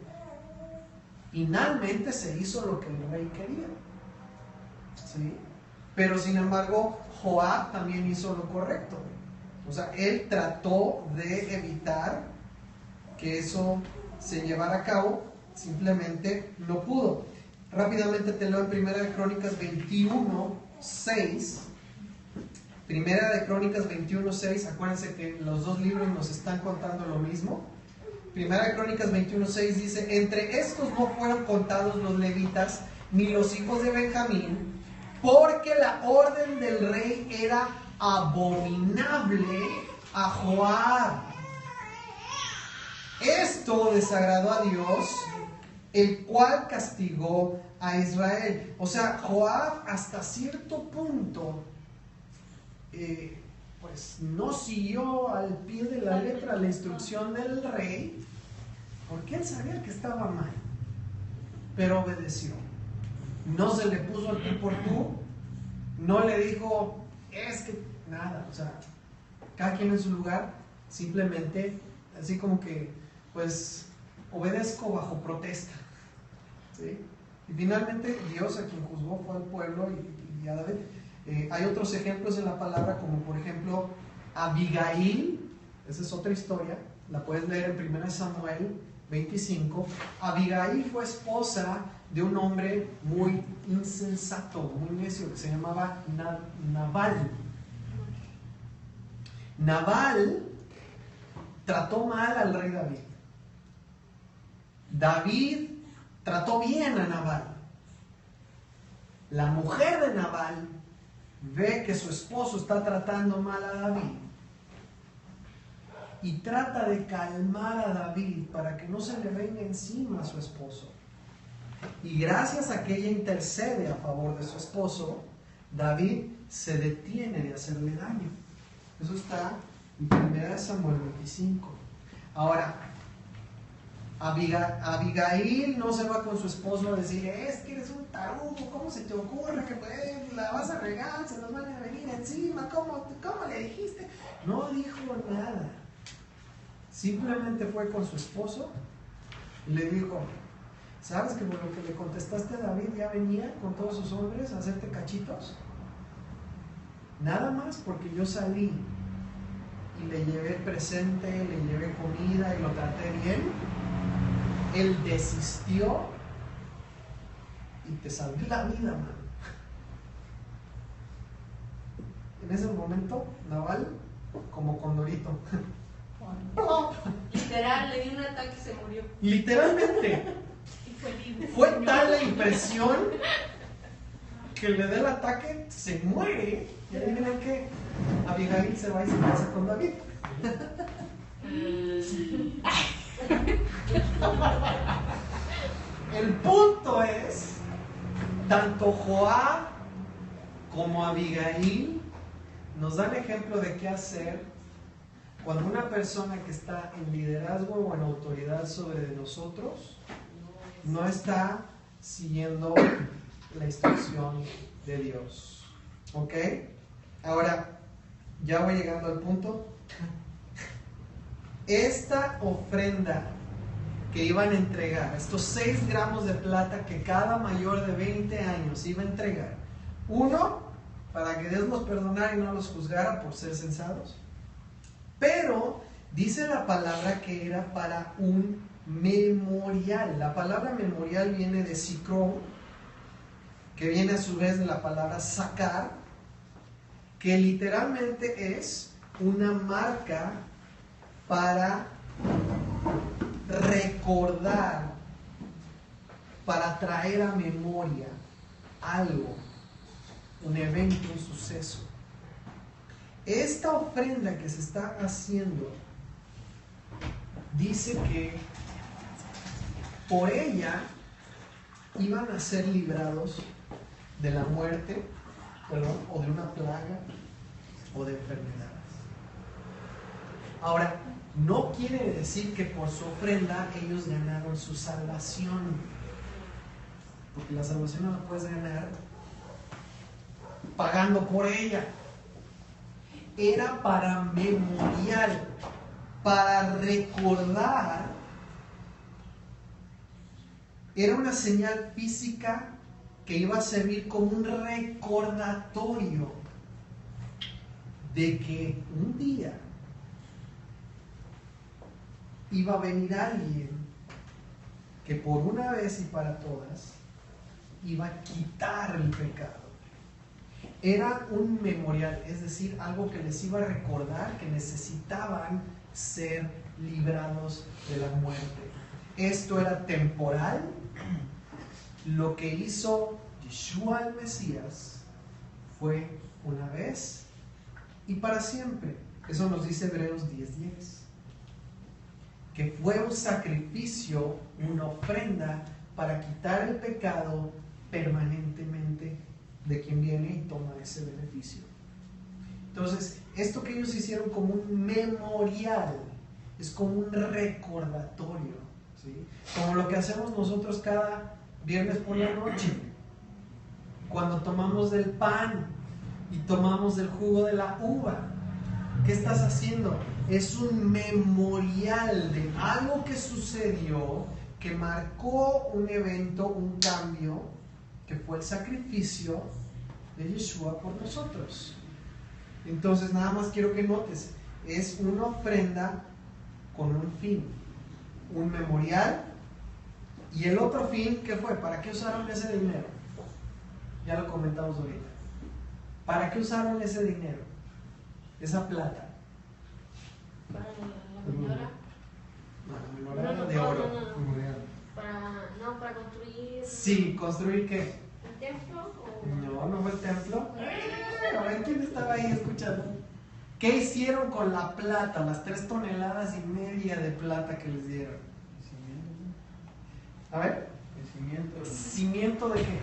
Finalmente se hizo lo que el rey quería, ¿sí? Pero sin embargo, Joab también hizo lo correcto. O sea, él trató de evitar que eso se llevara a cabo, simplemente no pudo. Rápidamente te leo en 1 de Crónicas 21:6. 1 de Crónicas 21:6. Acuérdense que los dos libros nos están contando lo mismo. 1 de Crónicas 21:6 dice: entre estos no fueron contados los levitas ni los hijos de Benjamín, porque la orden del rey era abominable a Joab. Esto desagradó a Dios, el cual castigó a Israel. O sea, Joab hasta cierto punto pues no siguió al pie de la letra la instrucción del rey, porque él sabía que estaba mal, pero obedeció. no se le puso al tú por tú, no le dijo, es que nada, o sea, cada quien en su lugar, simplemente, así como que, pues, obedezco bajo protesta, ¿sí? Y finalmente Dios a quien juzgó fue al pueblo y a David. Hay otros ejemplos en la palabra, como por ejemplo Abigail, esa es otra historia, la puedes leer en 1 Samuel 25. Abigail fue esposa de un hombre muy insensato, muy necio, que se llamaba Nabal. Nabal trató mal al rey David. David trató bien a Nabal. La mujer de Nabal ve que su esposo está tratando mal a David y trata de calmar a David para que no se le venga encima a su esposo. Y gracias a que ella intercede a favor de su esposo, David se detiene de hacerle daño. Eso está en 1 Samuel 25. Ahora, Abigail no se va con su esposo a decir, es que eres un tarugo, ¿cómo se te ocurre que la vas a regar? Se nos van a venir encima, ¿cómo le dijiste? No dijo nada. Simplemente fue con su esposo y le dijo, ¿sabes que por lo que le contestaste a David ya venía con todos sus hombres a hacerte cachitos? Nada más porque yo salí y le llevé presente, le llevé comida y lo traté bien, él desistió y te salvé la vida, mano. En ese momento, Nabal, como condorito, Literal, le dio un ataque y se murió. literalmente, Y fue libre. fue tal la impresión que le da el ataque, se muere, y adivinen qué, Abigail se va y se casa con David. El punto es, tanto Joab como Abigail nos dan ejemplo de qué hacer cuando una persona que está en liderazgo o en autoridad sobre nosotros no está siguiendo la instrucción de Dios. ¿Ok? Ahora, ya voy llegando al punto. Esta ofrenda que iban a entregar, estos 6 gramos de plata que cada mayor de 20 años iba a entregar, uno, para que Dios los perdonara y no los juzgara por ser censados, pero dice la palabra que era para un memorial. La palabra memorial viene de Zikron, que viene a su vez de la palabra sacar, que literalmente es una marca para recordar, para traer a memoria algo, un evento, un suceso. Esta ofrenda que se está haciendo dice que por ella iban a ser librados de la muerte, o de una plaga, o de enfermedades. Ahora, no quiere decir que por su ofrenda ellos ganaron su salvación, porque la salvación no la puedes ganar pagando por ella. Era para memorial, para recordar. Era una señal física que iba a servir como un recordatorio de que un día iba a venir alguien que por una vez y para todas iba a quitar el pecado. Era un memorial, es decir, algo que les iba a recordar que necesitaban ser librados de la muerte. Esto era temporal. Lo que hizo Yeshua el Mesías fue una vez y para siempre. Eso nos dice Hebreos 10:10. Que fue un sacrificio, una ofrenda para quitar el pecado permanentemente de quien viene y toma ese beneficio. Entonces, esto que ellos hicieron como un memorial, es como un recordatorio, ¿sí? Como lo que hacemos nosotros cada viernes por la noche. Cuando tomamos del pan y tomamos del jugo de la uva, ¿qué estás haciendo? Es un memorial de algo que sucedió, que marcó un evento, un cambio, que fue el sacrificio de Yeshua por nosotros. Entonces, nada más quiero que notes, es una ofrenda con un fin, un memorial. Y el otro fin, ¿qué fue? ¿Para qué usaron ese dinero? Ya lo comentamos ahorita. ¿Para qué usaron ese dinero? Esa plata. Para la menorá. No, la menorá era de oro. Memorial. Para construir. Sí, ¿construir qué? ¿El templo? O... No fue el templo. A ver, ¿quién estaba ahí escuchando? ¿Qué hicieron con la plata? Las 3,5 toneladas de plata que les dieron. A ver. El ¿Cimiento de qué?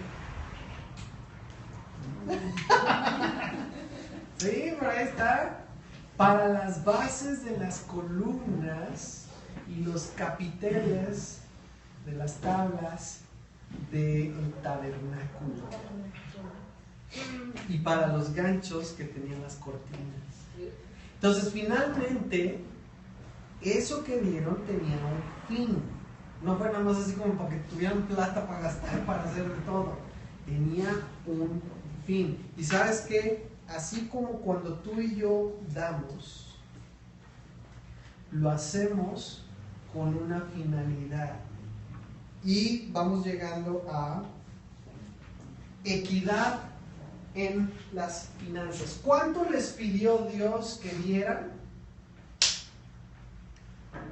Sí, por ahí está. Para las bases de las columnas y los capiteles de las tablas del tabernáculo. Y para los ganchos que tenían las cortinas. Entonces, finalmente, eso que dieron tenía un fin. No fue nada más así como para que tuvieran plata para gastar, para hacer de todo. Tenía un fin. Y sabes qué, así como cuando tú y yo damos, lo hacemos con una finalidad. Y vamos llegando a equidad en las finanzas. ¿Cuánto les pidió Dios que dieran?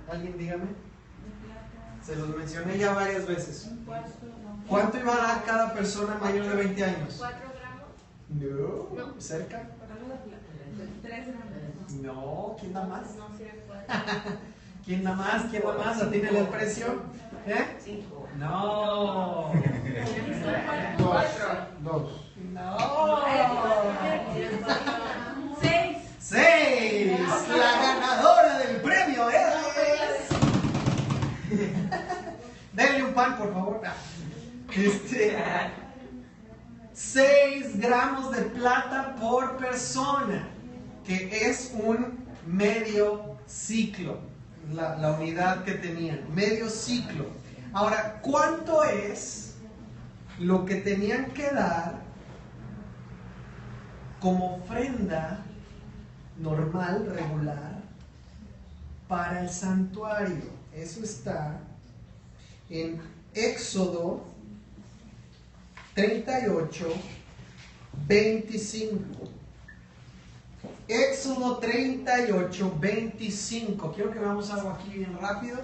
¿Alguien dígame? Se los mencioné ya varias veces. ¿Cuánto iba a dar cada persona mayor de 20 años? 4 gramos. No, cerca. 3 gramos. No, ¿quién da más? No, sí era 4. ¿Quién da más? ¿Quién da más? ¿Atínale el precio? ¿Eh? 5. No. 2. No. 6. 6. La ganadora del premio es. Denle un pan, por favor. 6 gramos de plata por persona, que es un medio ciclo, la unidad que tenían, medio ciclo. Ahora, ¿cuánto es lo que tenían que dar como ofrenda normal, regular, para el santuario? Eso está en Éxodo 38, 25. Éxodo 38, 25. Quiero que veamos algo aquí bien rápido.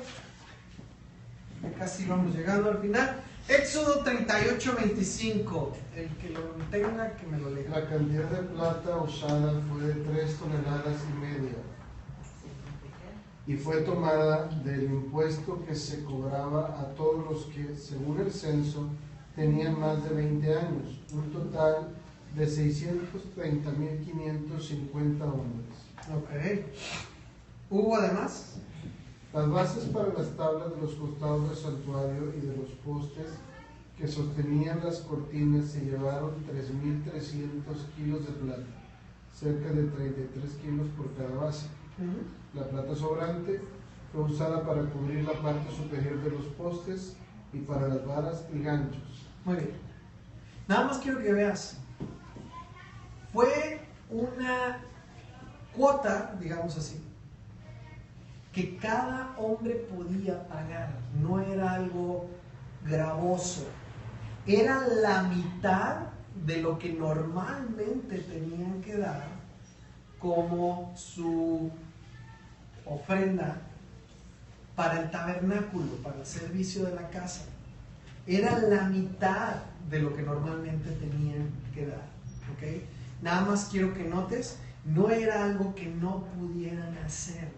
Ya casi vamos llegando al final. Éxodo 38, 25. El que lo tenga, que me lo lea. La cantidad de plata usada fue de 3,5 toneladas. Y fue tomada del impuesto que se cobraba a todos los que, según el censo, tenían más de 20 años, un total de 630.550 hombres. Ok. ¿Hubo además? Las bases para las tablas de los costados del santuario y de los postes que sostenían las cortinas se llevaron 3.300 kilos de plata, cerca de 33 kilos por cada base. La plata sobrante fue usada para cubrir la parte superior de los postes y para las varas y ganchos. Muy bien. Nada más quiero que veas. Fue una cuota, digamos así, que cada hombre podía pagar. No era algo gravoso. Era la mitad de lo que normalmente tenían que dar como su ofrenda para el tabernáculo, para el servicio de la casa. Era la mitad de lo que normalmente tenían que dar. ¿Ok? Nada más quiero que notes, no era algo que no pudieran hacer.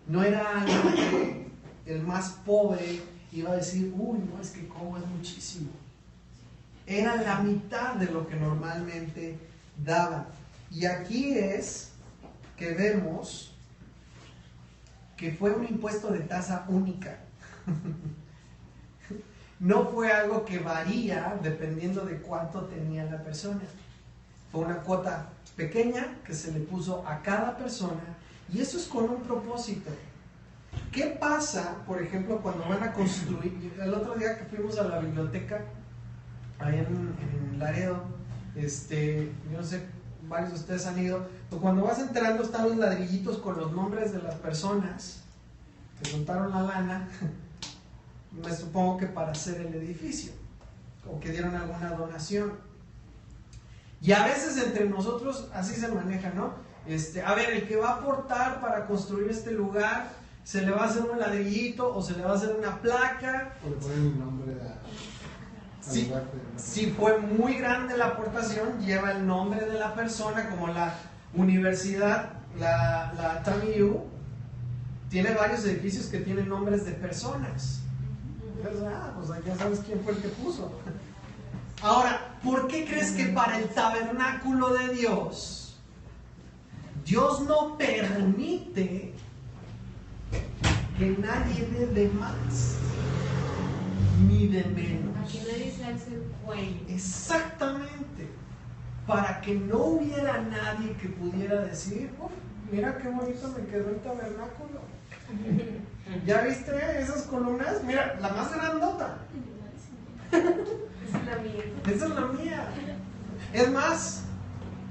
No era algo que el más pobre iba a decir, uy, no, es que como es muchísimo. Era la mitad de lo que normalmente daban. Y aquí es que vemos que fue un impuesto de tasa única. no fue algo que varía dependiendo de cuánto tenía la persona. Fue una cuota pequeña que se le puso a cada persona, y eso es con un propósito. ¿Qué pasa, por ejemplo, cuando van a construir? El otro día que fuimos a la biblioteca, allá en Laredo, yo no sé, varios de ustedes han ido, pero cuando vas entrando están los ladrillitos con los nombres de las personas que juntaron la lana, me supongo que para hacer el edificio, o que dieron alguna donación. Y a veces entre nosotros así se maneja, ¿no? A ver, el que va a aportar para construir este lugar, se le va a hacer un ladrillito o se le va a hacer una placa. O le ponen el nombre Si fue muy grande la aportación, lleva el nombre de la persona, como la universidad, la TAMIU, tiene varios edificios que tienen nombres de personas. Pues ya sabes quién fue el que puso. Ahora, ¿por qué crees que para el tabernáculo de Dios no permite que nadie dé de más ni de menos? Aquí nadie se hace el cuello. Exactamente. Para que no hubiera nadie que pudiera decir, mira qué bonito me quedó el tabernáculo. ¿Ya viste esas columnas? Mira, la más grandota. Esa es la mía. Esa es la mía. Es más,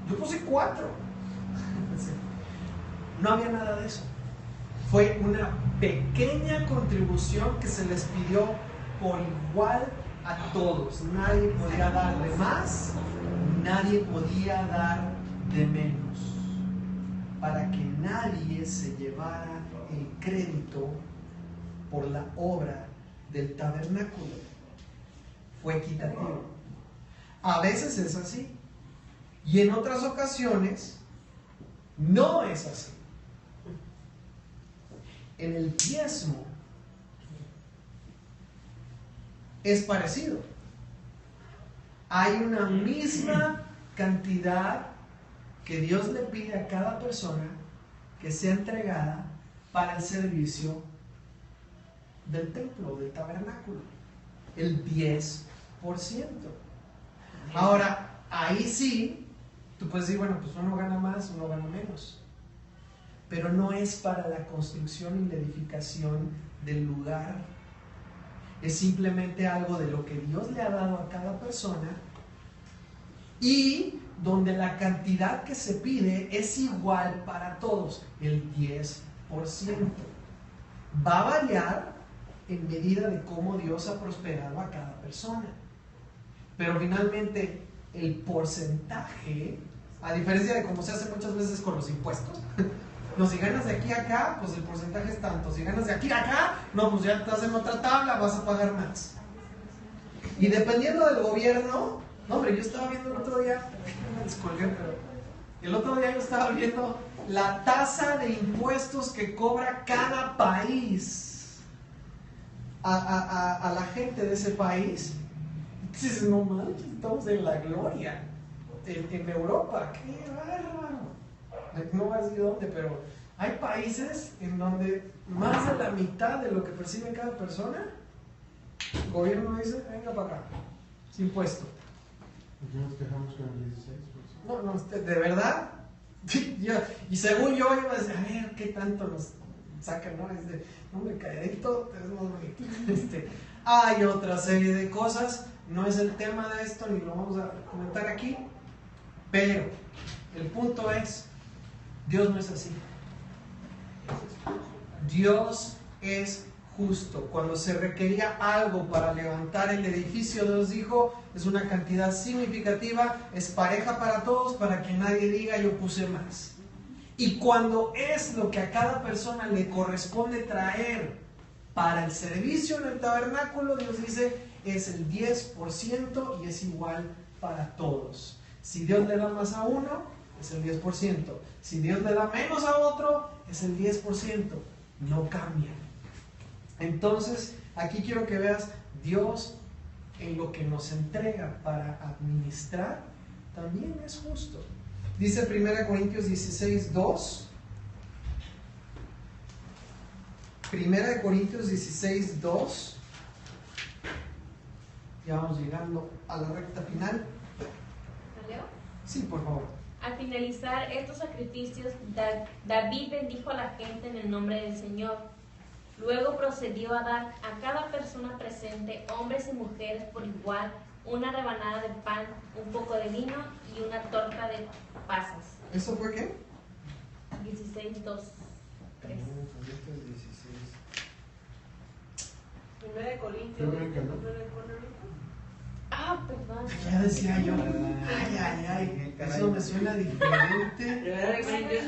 yo puse 4. No había nada de eso. Fue una pequeña contribución que se les pidió por igual a todos. Nadie podía dar de más, nadie podía dar de menos, para que nadie se llevara el crédito por la obra del tabernáculo. Fue equitativo. A veces es así, y en otras ocasiones no es así. En el diezmo es parecido. Hay una misma cantidad que Dios le pide a cada persona que sea entregada para el servicio del templo, del tabernáculo. El 10%. Ahora, ahí sí, tú puedes decir, bueno, pues uno gana más, uno gana menos. Pero no es para la construcción y la edificación del lugar. Es simplemente algo de lo que Dios le ha dado a cada persona, y donde la cantidad que se pide es igual para todos, el 10%. Va a variar en medida de cómo Dios ha prosperado a cada persona. Pero finalmente el porcentaje, a diferencia de como se hace muchas veces con los impuestos, no, si ganas de aquí a acá, pues el porcentaje es tanto. Si ganas de aquí a acá, no, pues ya estás en otra tabla, vas a pagar más. Y dependiendo del gobierno, no, hombre, yo estaba viendo el otro día, me descolgué, pero el otro día yo estaba viendo la tasa de impuestos que cobra cada país a la gente de ese país. Dices, no manches, estamos en la gloria. En Europa, qué bárbaro. No voy a decir dónde, pero hay países en donde más de la mitad de lo que percibe cada persona, el gobierno dice, venga para acá, sin impuesto. ¿Por qué nos quejamos con el 16%? No, de verdad. Y según yo iba a decir, a ver, ¿qué tanto nos sacan? No, hombre, calladito, es más bonito. Hay otra serie de cosas, no es el tema de esto, ni lo vamos a comentar aquí, pero el punto es, Dios no es así. Dios es justo. Cuando se requería algo para levantar el edificio, Dios dijo, es una cantidad significativa, es pareja para todos, para que nadie diga yo puse más. Y cuando es lo que a cada persona le corresponde traer para el servicio en el tabernáculo, Dios dice, es el 10% y es igual para todos. Si Dios le da más a uno, es el 10%. Si Dios le da menos a otro, es el 10%. No cambia. Entonces, aquí quiero que veas, Dios en lo que nos entrega para administrar, también es justo. Dice 1 Corintios 16, 2. 1 Corintios 16, 2. Ya vamos llegando a la recta final. ¿La leo? Sí, por favor. Al finalizar estos sacrificios, David bendijo a la gente en el nombre del Señor. Luego procedió a dar a cada persona presente, hombres y mujeres por igual, una rebanada de pan, un poco de vino y una torta de pasas. ¿Eso fue qué? 16, 2, 3. Primera de Corintios. Ah, perdón. Ya decía yo. Ay, eso me suena diferente. Primera de Corintios,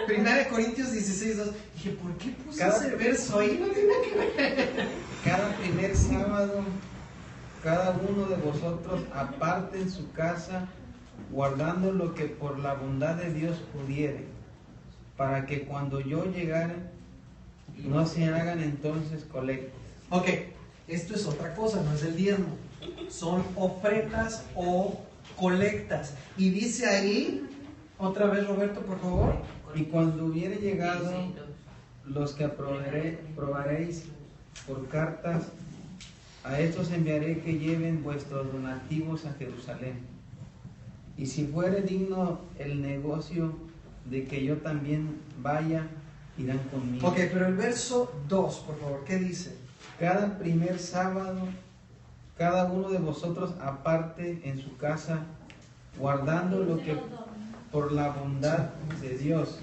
Primera de Corintios 16, 2. Dije, ¿por qué puse Cada- ese verso ahí? No tiene que ver. Cada primer sábado, cada uno de vosotros aparte en su casa, guardando lo que por la bondad de Dios pudiere, para que cuando yo llegare, no se hagan entonces colectas. Ok, esto es otra cosa, no es el diezmo. Son ofrendas o colectas. Y dice ahí, otra vez Roberto, por favor. Y cuando hubiere llegado los que probaréis por cartas, a estos enviaré que lleven vuestros donativos a Jerusalén. Y si fuere digno el negocio de que yo también vaya, irán conmigo. Ok, pero el verso 2, por favor, ¿qué dice? Cada primer sábado, cada uno de vosotros aparte en su casa, guardando lo que por la bondad de Dios.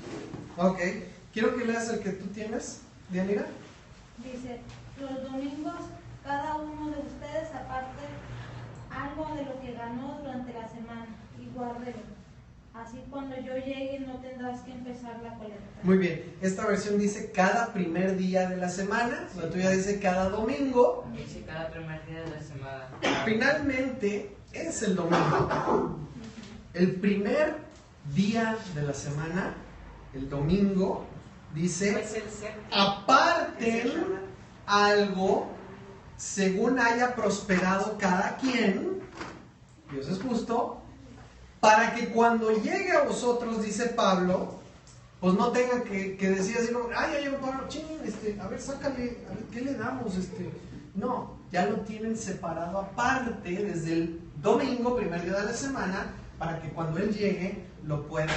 Ok, quiero que leas el que tú tienes, Dianira. Dice, los domingos cada uno de ustedes aparte algo de lo que ganó durante la semana y guárdelo. Así cuando yo llegue no tendrás que empezar la colecta. Muy bien, esta versión dice cada primer día de la semana, la tuya dice cada domingo. Dice cada primer día de la semana. Finalmente es el domingo. El primer día de la semana, el domingo, dice Pues el séptimo. aparten algo según haya prosperado cada quien, Dios es justo, para que cuando llegue a vosotros, dice Pablo, pues no tengan que decir así, no, ay, ya llegó Pablo, ching, a ver, sácale, a ver, ¿qué le damos? No, ya lo tienen separado aparte desde el domingo, primer día de la semana, para que cuando él llegue lo puedan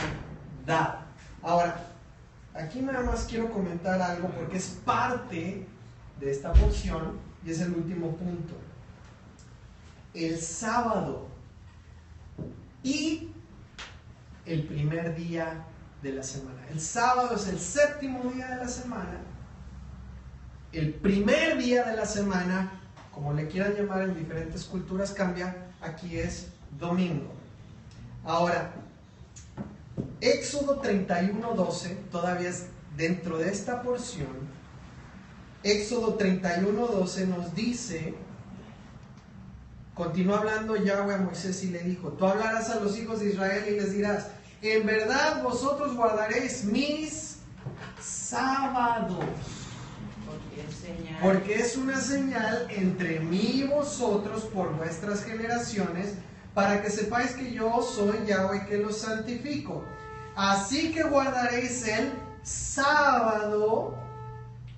dar. Ahora, aquí nada más quiero comentar algo porque es parte de esta porción y es el último punto. El sábado y el primer día de la semana. El sábado es el séptimo día de la semana. El primer día de la semana, como le quieran llamar en diferentes culturas, cambia. Aquí es domingo. Ahora, Éxodo 31:12, todavía es dentro de esta porción. Éxodo 31:12 nos dice, continúa hablando Yahweh a Moisés y le dijo, tú hablarás a los hijos de Israel y les dirás, en verdad vosotros guardaréis mis sábados, porque es una señal entre mí y vosotros por vuestras generaciones, para que sepáis que yo soy Yahweh que los santifico. Así que guardaréis el sábado,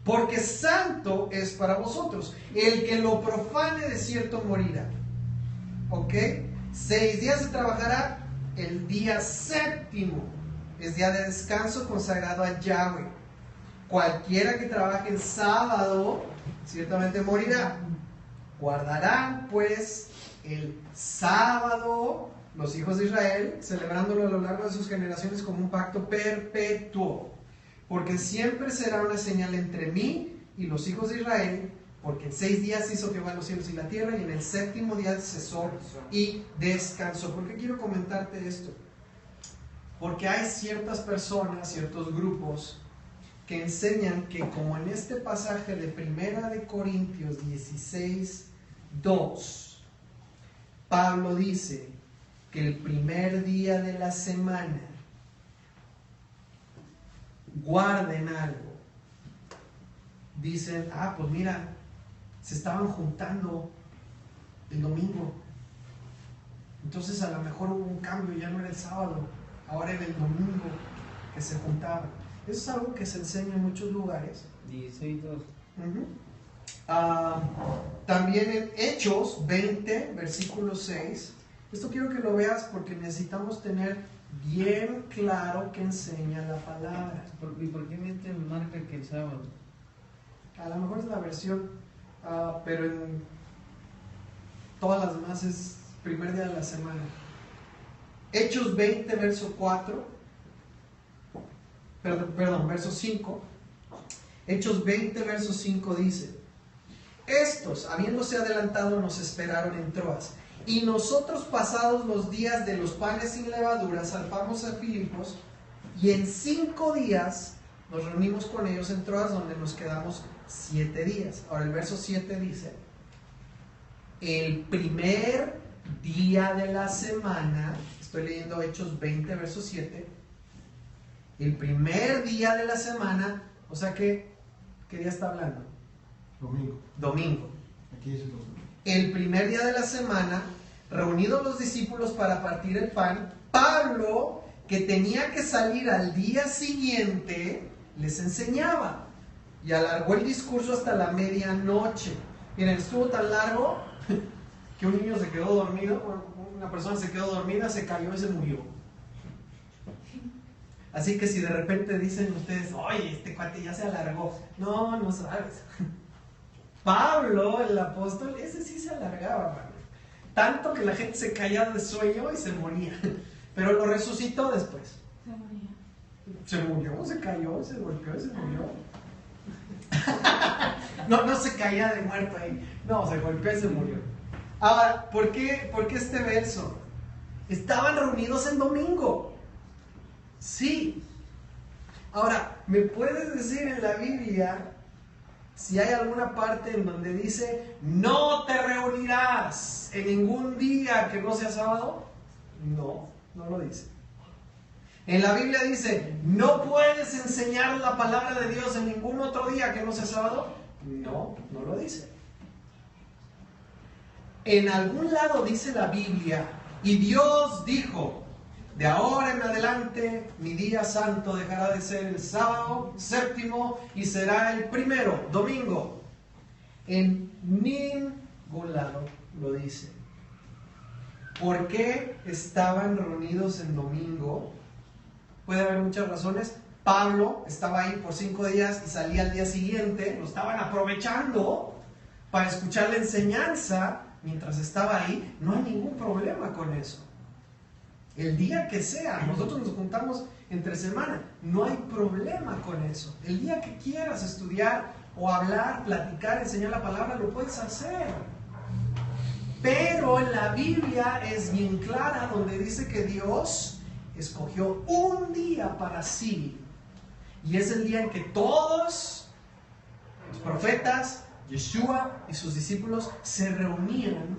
porque santo es para vosotros. El que lo profane de cierto morirá. ¿Ok? 6 días se trabajará, el día séptimo es día de descanso consagrado a Yahweh. Cualquiera que trabaje en sábado ciertamente morirá. Guardarán pues el sábado los hijos de Israel, celebrándolo a lo largo de sus generaciones como un pacto perpetuo, porque siempre será una señal entre mí y los hijos de Israel, porque en 6 días hizo Jehová los cielos y la tierra, y en el séptimo día cesó y descansó. ¿Por qué quiero comentarte esto? Porque hay ciertas personas, ciertos grupos que enseñan que, como en este pasaje de Primera de Corintios 16:2, Pablo dice que el primer día de la semana guarden algo. Dicen, pues mira, se estaban juntando el domingo, entonces a lo mejor hubo un cambio, ya no era el sábado, ahora era el domingo que se juntaban. Eso es algo que se enseña en muchos lugares. 16:2. También en Hechos 20, versículo 6. Esto quiero que lo veas porque necesitamos tener bien claro qué enseña la palabra. ¿Y por qué mente marca que el sábado? A lo mejor es la versión, pero en todas las demás es primer día de la semana. Hechos 20, verso 4. Perdón, verso 5. Hechos 20, verso 5 dice: estos, habiéndose adelantado, nos esperaron en Troas. Y nosotros, pasados los días de los panes sin levadura, zarpamos a Filipos, y en 5 días nos reunimos con ellos en Troas, donde nos quedamos 7 días. Ahora el verso 7 dice: el primer día de la semana, estoy leyendo Hechos 20, verso 7, el primer día de la semana, o sea que, ¿qué día está hablando? Domingo. Aquí dice domingo. El primer día de la semana, reunidos los discípulos para partir el pan, Pablo, que tenía que salir al día siguiente, les enseñaba y alargó el discurso hasta la medianoche. Miren, estuvo tan largo que un niño se quedó dormido, una persona se quedó dormida, se cayó y se murió. Así que si de repente dicen ustedes, oye, este cuate ya se alargó, no sabes. Pablo, el apóstol, ese sí se alargaba, mano. Tanto que la gente se caía de sueño y se moría. Pero lo resucitó después. Se murió, se cayó, se golpeó y se murió. No se caía de muerto ahí. No, se golpeó y se murió. Ahora, ¿por qué este verso? Estaban reunidos en domingo. Sí. Ahora, ¿me puedes decir en la Biblia si hay alguna parte en donde dice no te reunirás en ningún día que no sea sábado? No lo dice. En la Biblia dice no puedes enseñar la palabra de Dios en ningún otro día que no sea sábado? No lo dice. En algún lado dice la Biblia: y Dios dijo, de ahora en adelante mi día santo dejará de ser el sábado séptimo y será el primero, domingo. En ningún lado lo dice. ¿Por qué estaban reunidos en domingo? Puede haber muchas razones. Pablo estaba ahí por 5 días y salía al día siguiente. Lo estaban aprovechando para escuchar la enseñanza mientras estaba ahí. No hay ningún problema con eso. El día que sea, nosotros nos juntamos entre semana, no hay problema con eso. El día que quieras estudiar o hablar, platicar, enseñar la palabra, lo puedes hacer. Pero la Biblia es bien clara donde dice que Dios escogió un día para sí. Y es el día en que todos los profetas, Yeshua y sus discípulos se reunían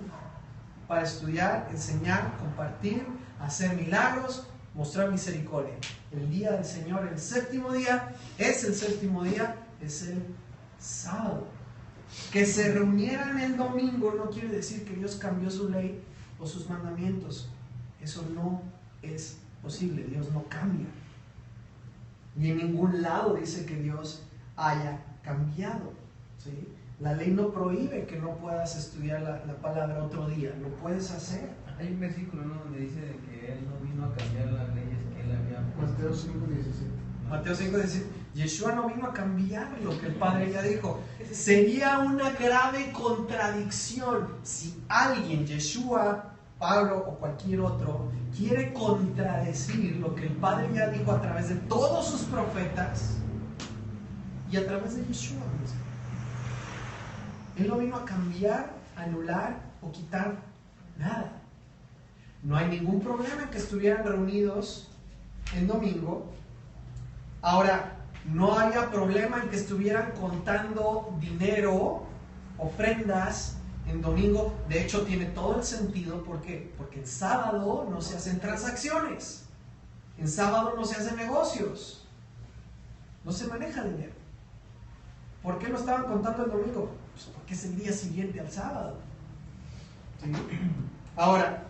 para estudiar, enseñar, compartir, hacer milagros, mostrar misericordia. El día del Señor, el séptimo día, es el séptimo día, es el sábado. Que se reunieran el domingo no quiere decir que Dios cambió su ley o sus mandamientos. Eso no es posible. Dios no cambia. Y en ningún lado dice que Dios haya cambiado, ¿sí? La ley no prohíbe que no puedas estudiar la palabra otro día. Lo puedes hacer. Hay un versículo, ¿no?, donde dice de que Él no vino a cambiar las leyes que Él había puesto. Mateo 5:17. Mateo 5:17. Yeshua no vino a cambiar lo que el Padre ya dijo. Sería una grave contradicción si alguien, Yeshua, Pablo o cualquier otro, quiere contradecir lo que el Padre ya dijo a través de todos sus profetas y a través de Yeshua mismo. Él no vino a cambiar, anular o quitar nada. No hay ningún problema en que estuvieran reunidos en domingo. Ahora, no había problema en que estuvieran contando dinero, ofrendas en domingo. De hecho, tiene todo el sentido. ¿Por qué? Porque en sábado no se hacen transacciones. En sábado no se hacen negocios. No se maneja dinero. ¿Por qué lo estaban contando el domingo? Pues porque es el día siguiente al sábado. ¿Sí? Ahora,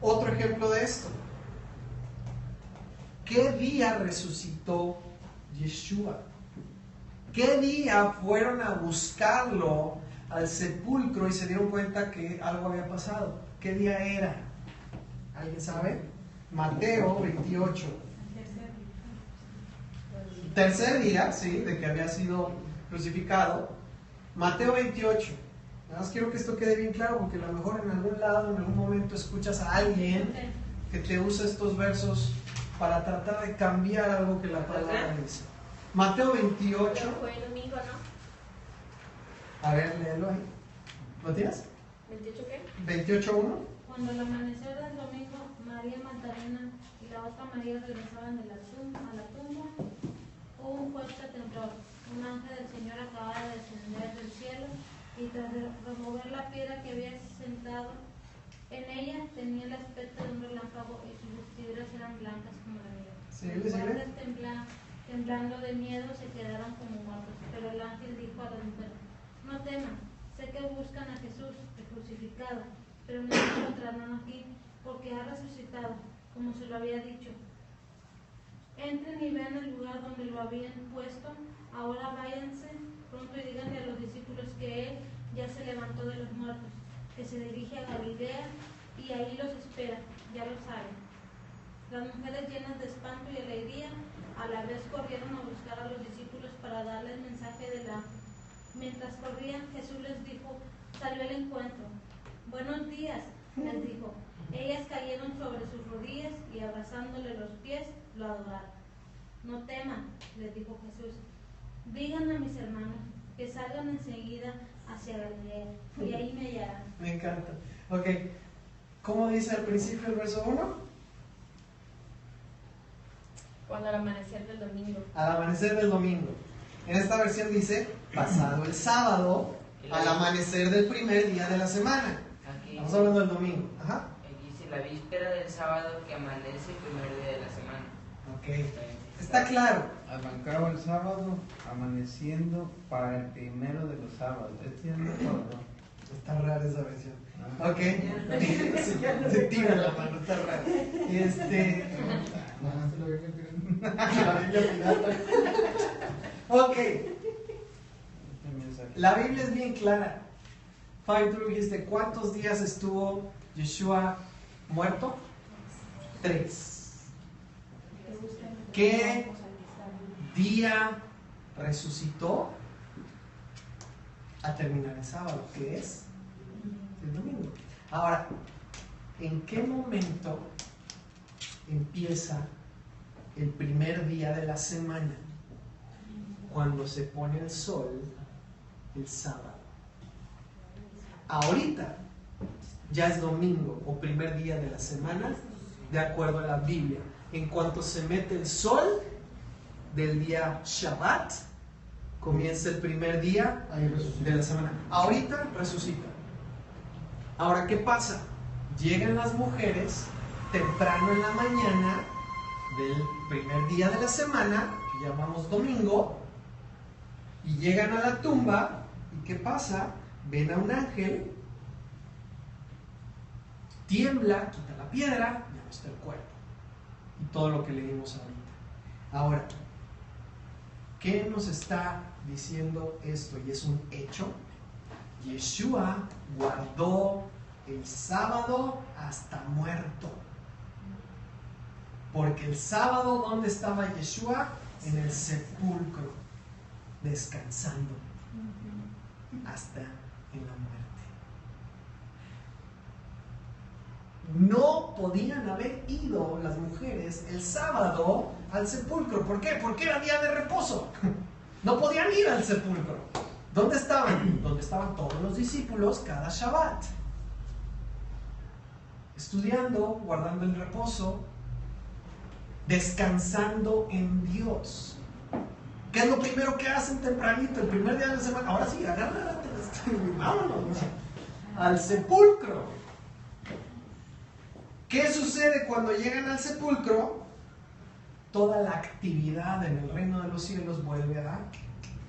otro ejemplo de esto. ¿Qué día resucitó Yeshua? ¿Qué día fueron a buscarlo al sepulcro y se dieron cuenta que algo había pasado? ¿Qué día era? ¿Alguien sabe? Mateo 28. Tercer día, sí, de que había sido crucificado. Mateo 28. Nada más quiero que esto quede bien claro, porque a lo mejor en algún lado, en algún momento escuchas a alguien que te usa estos versos para tratar de cambiar algo que la palabra dice. Mateo 28. Fue el domingo, ¿no? A ver, léelo ahí. ¿Lo tienes? ¿28 qué? 28.1. Cuando al amanecer del domingo, María Magdalena y la otra María regresaban de a la tumba, hubo un fuerte temblor. Un ángel del Señor acababa de descender del cielo y tras remover la piedra que había sentado en ella, tenía el aspecto de un relámpago y sus vestiduras eran blancas como la nieve. Los guardias temblando de miedo se quedaron como muertos, pero el ángel dijo a las mujeres: no teman, sé que buscan a Jesús, el crucificado, pero no lo encontrarán aquí, porque ha resucitado, como se lo había dicho. Entren y vean el lugar donde lo habían puesto. Ahora váyanse pronto y díganle a los discípulos que él ya se levantó de los muertos, que se dirige a Galilea y ahí los espera, ya lo saben. Las mujeres, llenas de espanto y alegría, a la vez corrieron a buscar a los discípulos para darles el mensaje del ángel. Mientras corrían, Jesús les dijo, salió al encuentro. Buenos días, les dijo. Ellas cayeron sobre sus rodillas y abrazándole los pies, lo adoraron. No teman, les dijo Jesús. Digan a mis hermanos que salgan enseguida hacia Galilea y ahí me hallarán. Me encanta. Ok, ¿cómo dice al principio el verso 1? Cuando al amanecer del domingo. Al amanecer del domingo. En esta versión dice, pasado el sábado, al amanecer del primer día de la semana. Aquí Estamos hablando del domingo. Ajá. aquí dice la víspera del sábado que amanece el primer día de la semana. Ok, está claro. Arrancaba el sábado, amaneciendo para el primero de los sábados. Entiendo todo. Está rara esa versión. Ah. Ok. Se tira la mano, está raro. La Biblia pirata. Ok. La Biblia es bien clara. Fabi, tú lo dijiste, ¿cuántos días estuvo Yeshua muerto? 3. ¿Qué día resucitó? A terminar el sábado, que es el domingo. Ahora, ¿en qué momento empieza el primer día de la semana? Cuando se pone el sol el sábado. Ahorita ya es domingo o primer día de la semana, de acuerdo a la Biblia. En cuanto se mete el sol del día Shabbat, comienza el primer día de la semana. Ahorita resucita. Ahora, ¿qué pasa? Llegan las mujeres temprano en la mañana del primer día de la semana, que llamamos domingo, y llegan a la tumba. ¿Y qué pasa? Ven a un ángel, tiembla, quita la piedra, ya no está el cuerpo. Y todo lo que leímos ahorita. Ahora, ¿qué nos está diciendo esto? Y es un hecho. Yeshua guardó el sábado hasta muerto. Porque el sábado, ¿dónde estaba Yeshua? En el sepulcro, descansando hasta en la muerte. No podían haber ido las mujeres el sábado al sepulcro. ¿Por qué? Porque era día de reposo. No podían ir al sepulcro. ¿Dónde estaban? Donde estaban todos los discípulos cada Shabbat. Estudiando, guardando el reposo, descansando en Dios. ¿Qué es lo primero que hacen tempranito, el primer día de la semana? Ahora sí, agárrate, vámonos al sepulcro. ¿Qué sucede cuando llegan al sepulcro? Toda la actividad en el reino de los cielos vuelve a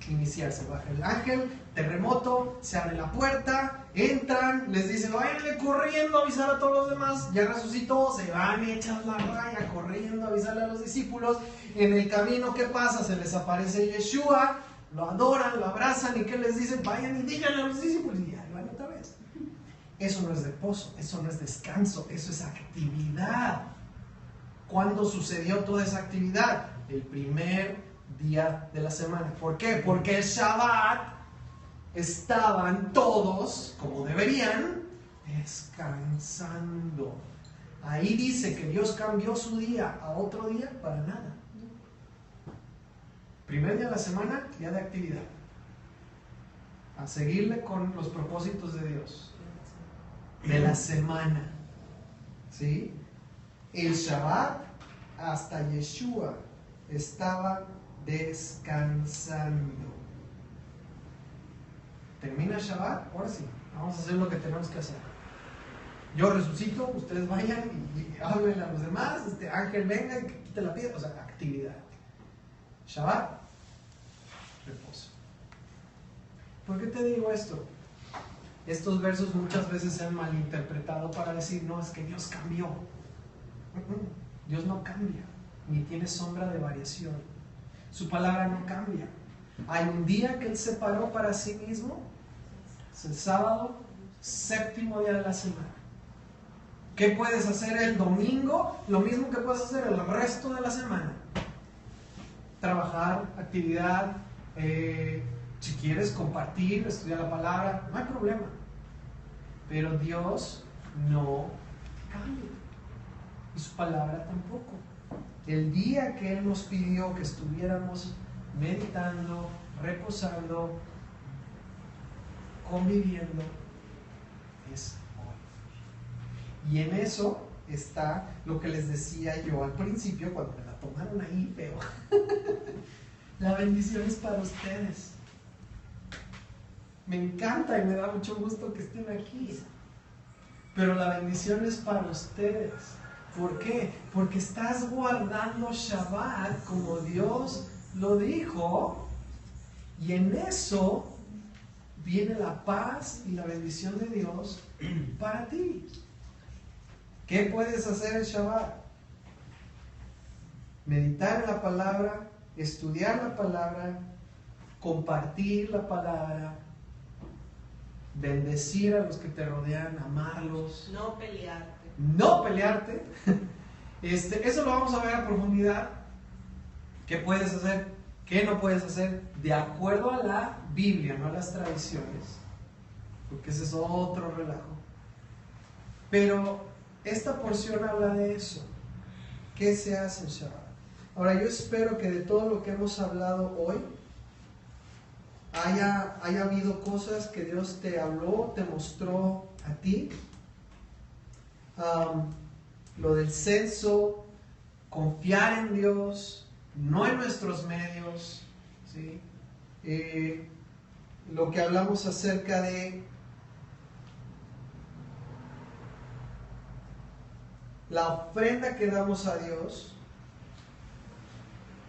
iniciarse. Baja el ángel, terremoto, se abre la puerta, entran, les dicen, váyanle corriendo a avisar a todos los demás, ya resucitó, se van hechas la raya, corriendo a avisarle a los discípulos. En el camino, ¿qué pasa? Se les aparece Yeshua, lo adoran, lo abrazan y ¿qué les dicen? Vayan y díganle a los discípulos y ya van otra vez. Eso no es reposo, eso no es descanso, eso es actividad. ¿Cuándo sucedió toda esa actividad? El primer día de la semana. ¿Por qué? Porque el Shabbat estaban todos, como deberían, descansando. Ahí dice que Dios cambió su día a otro día, para nada. Primer día de la semana, día de actividad. A seguirle con los propósitos de Dios. De la semana. ¿Sí? El Shabbat, hasta Yeshua, estaba descansando. Termina el Shabbat, ahora sí, vamos a hacer lo que tenemos que hacer. Yo resucito, ustedes vayan y hablen a los demás, Ángel venga y quite la piedra, o sea, actividad. Shabbat, reposo. ¿Por qué te digo esto? Estos versos muchas veces se han malinterpretado para decir, no, es que Dios cambió. Dios no cambia, ni tiene sombra de variación. Su palabra no cambia. Hay un día que Él separó para sí mismo, es el sábado, séptimo día de la semana. ¿Qué puedes hacer el domingo? Lo mismo que puedes hacer el resto de la semana. Trabajar, actividad, si quieres compartir, estudiar la palabra, no hay problema. Pero Dios no cambia. Y su palabra tampoco. El día que Él nos pidió que estuviéramos meditando, reposando, conviviendo, es hoy. Y en eso está lo que les decía yo al principio, cuando me la tomaron ahí, pero la bendición es para ustedes. Me encanta y me da mucho gusto que estén aquí. Pero la bendición es para ustedes. ¿Por qué? Porque estás guardando Shabbat como Dios lo dijo, y en eso viene la paz y la bendición de Dios para ti. ¿Qué puedes hacer el Shabbat? Meditar en la palabra, estudiar la palabra, compartir la palabra, bendecir a los que te rodean, amarlos. No pelearte. No pelearte. Eso lo vamos a ver a profundidad. ¿Qué puedes hacer? ¿Qué no puedes hacer? De acuerdo a la Biblia, no a las tradiciones. Porque ese es otro relajo. Pero esta porción habla de eso. ¿Qué se hace en Shabbat? Ahora yo espero que de todo lo que hemos hablado hoy haya habido cosas que Dios te habló, te mostró a ti. Lo del censo, confiar en Dios, no en nuestros medios, ¿sí? Lo que hablamos acerca de la ofrenda que damos a Dios,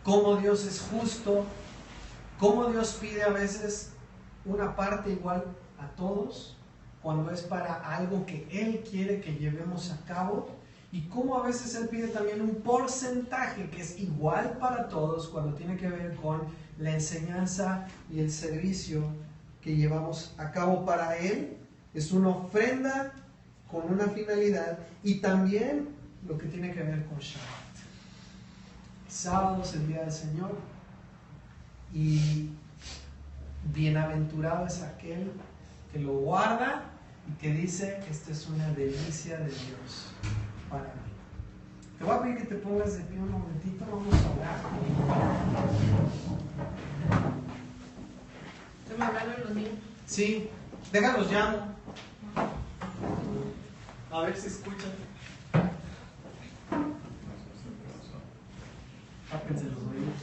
cómo Dios es justo, cómo Dios pide a veces una parte igual a todos, cuando es para algo que Él quiere que llevemos a cabo, y cómo a veces Él pide también un porcentaje que es igual para todos cuando tiene que ver con la enseñanza y el servicio que llevamos a cabo para Él. Es una ofrenda con una finalidad, y también lo que tiene que ver con Shabbat. Sábado es el día del Señor, y bienaventurado es aquel que lo guarda y que dice: esta es una delicia de Dios para mí. Te voy a pedir que te pongas de pie un momentito, vamos a orar. ¿Se me hablaron los niños? Sí, déjalos llamo. A ver si escuchan. Tápense los oídos.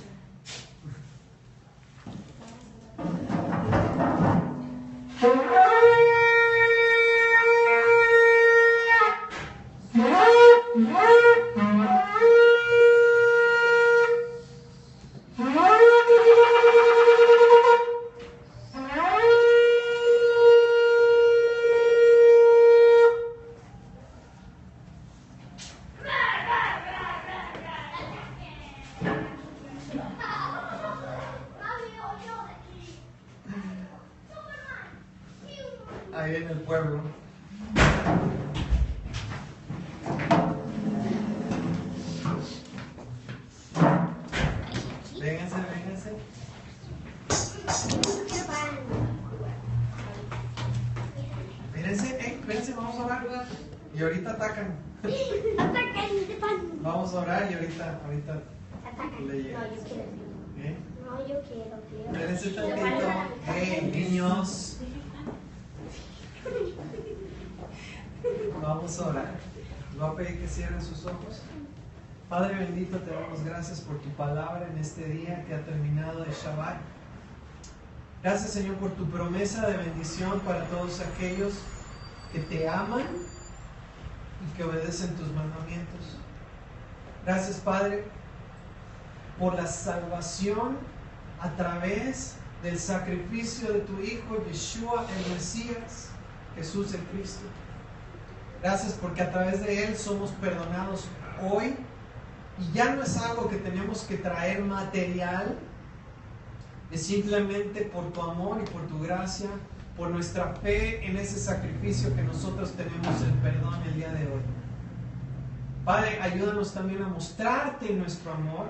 ahí en el pueblo. Vénganse, vénganse. Espérense, vamos a orar. Y ahorita atacan. Vamos a orar y ahorita le llega. ¿Eh? No, yo quiero. Espérense tantito. Hey, niños. Vamos a orar. Les voy a pedir que cierren sus ojos. Padre bendito, te damos gracias por tu palabra en este día que ha terminado de Shabbat. Gracias, Señor, por tu promesa de bendición para todos aquellos que te aman y que obedecen tus mandamientos. Gracias, Padre, por la salvación a través del sacrificio de tu Hijo, Yeshua, el Mesías, Jesús el Cristo. Gracias porque a través de Él somos perdonados hoy. Y ya no es algo que tenemos que traer material, es simplemente por tu amor y por tu gracia, por nuestra fe en ese sacrificio que nosotros tenemos el perdón el día de hoy. Padre, ayúdanos también a mostrarte nuestro amor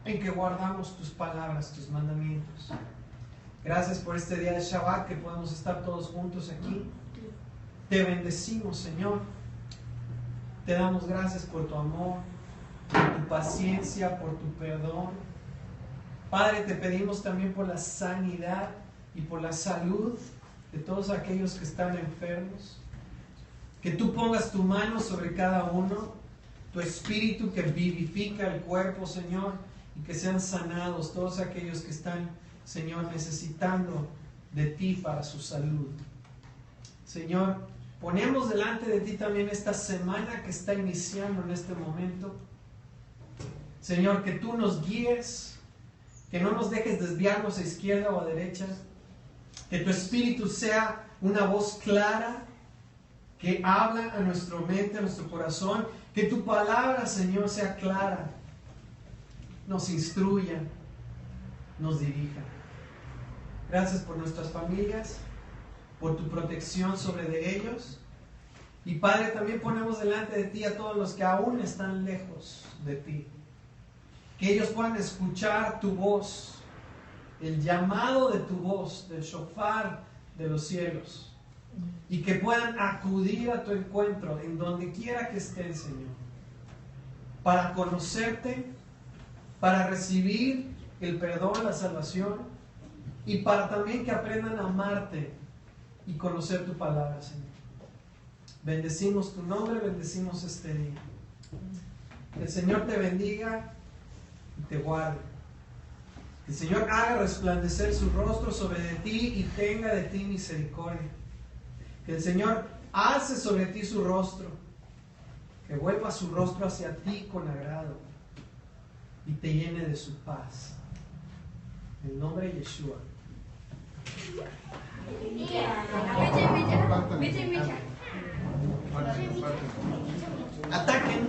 en que guardamos tus palabras, tus mandamientos. Gracias por este día de Shabbat que podemos estar todos juntos aquí. Te bendecimos, Señor. Te damos gracias por tu amor, por tu paciencia, por tu perdón. Padre, te pedimos también por la sanidad y por la salud de todos aquellos que están enfermos. Que tú pongas tu mano sobre cada uno, tu espíritu que vivifica el cuerpo, Señor, y que sean sanados todos aquellos que están, Señor, necesitando de ti para su salud. Señor, ponemos delante de ti también esta semana que está iniciando en este momento. Señor, que tú nos guíes, que no nos dejes desviarnos a izquierda o a derecha, que tu espíritu sea una voz clara que habla a nuestra mente, a nuestro corazón, que tu palabra, Señor, sea clara, nos instruya, nos dirija. Gracias por nuestras familias, por tu protección sobre de ellos. Y Padre, también ponemos delante de ti a todos los que aún están lejos de ti. Que ellos puedan escuchar tu voz, el llamado de tu voz, del shofar de los cielos. Y que puedan acudir a tu encuentro en donde quiera que estén, Señor. Para conocerte, para recibir el perdón, la salvación. Y para también que aprendan a amarte y conocer tu palabra, Señor. Bendecimos tu nombre, bendecimos este día. Que el Señor te bendiga y te guarde. Que el Señor haga resplandecer su rostro sobre de ti y tenga de ti misericordia. Que el Señor alce sobre ti su rostro, que vuelva su rostro hacia ti con agrado y te llene de su paz. En el nombre de Yeshua. Ataquen.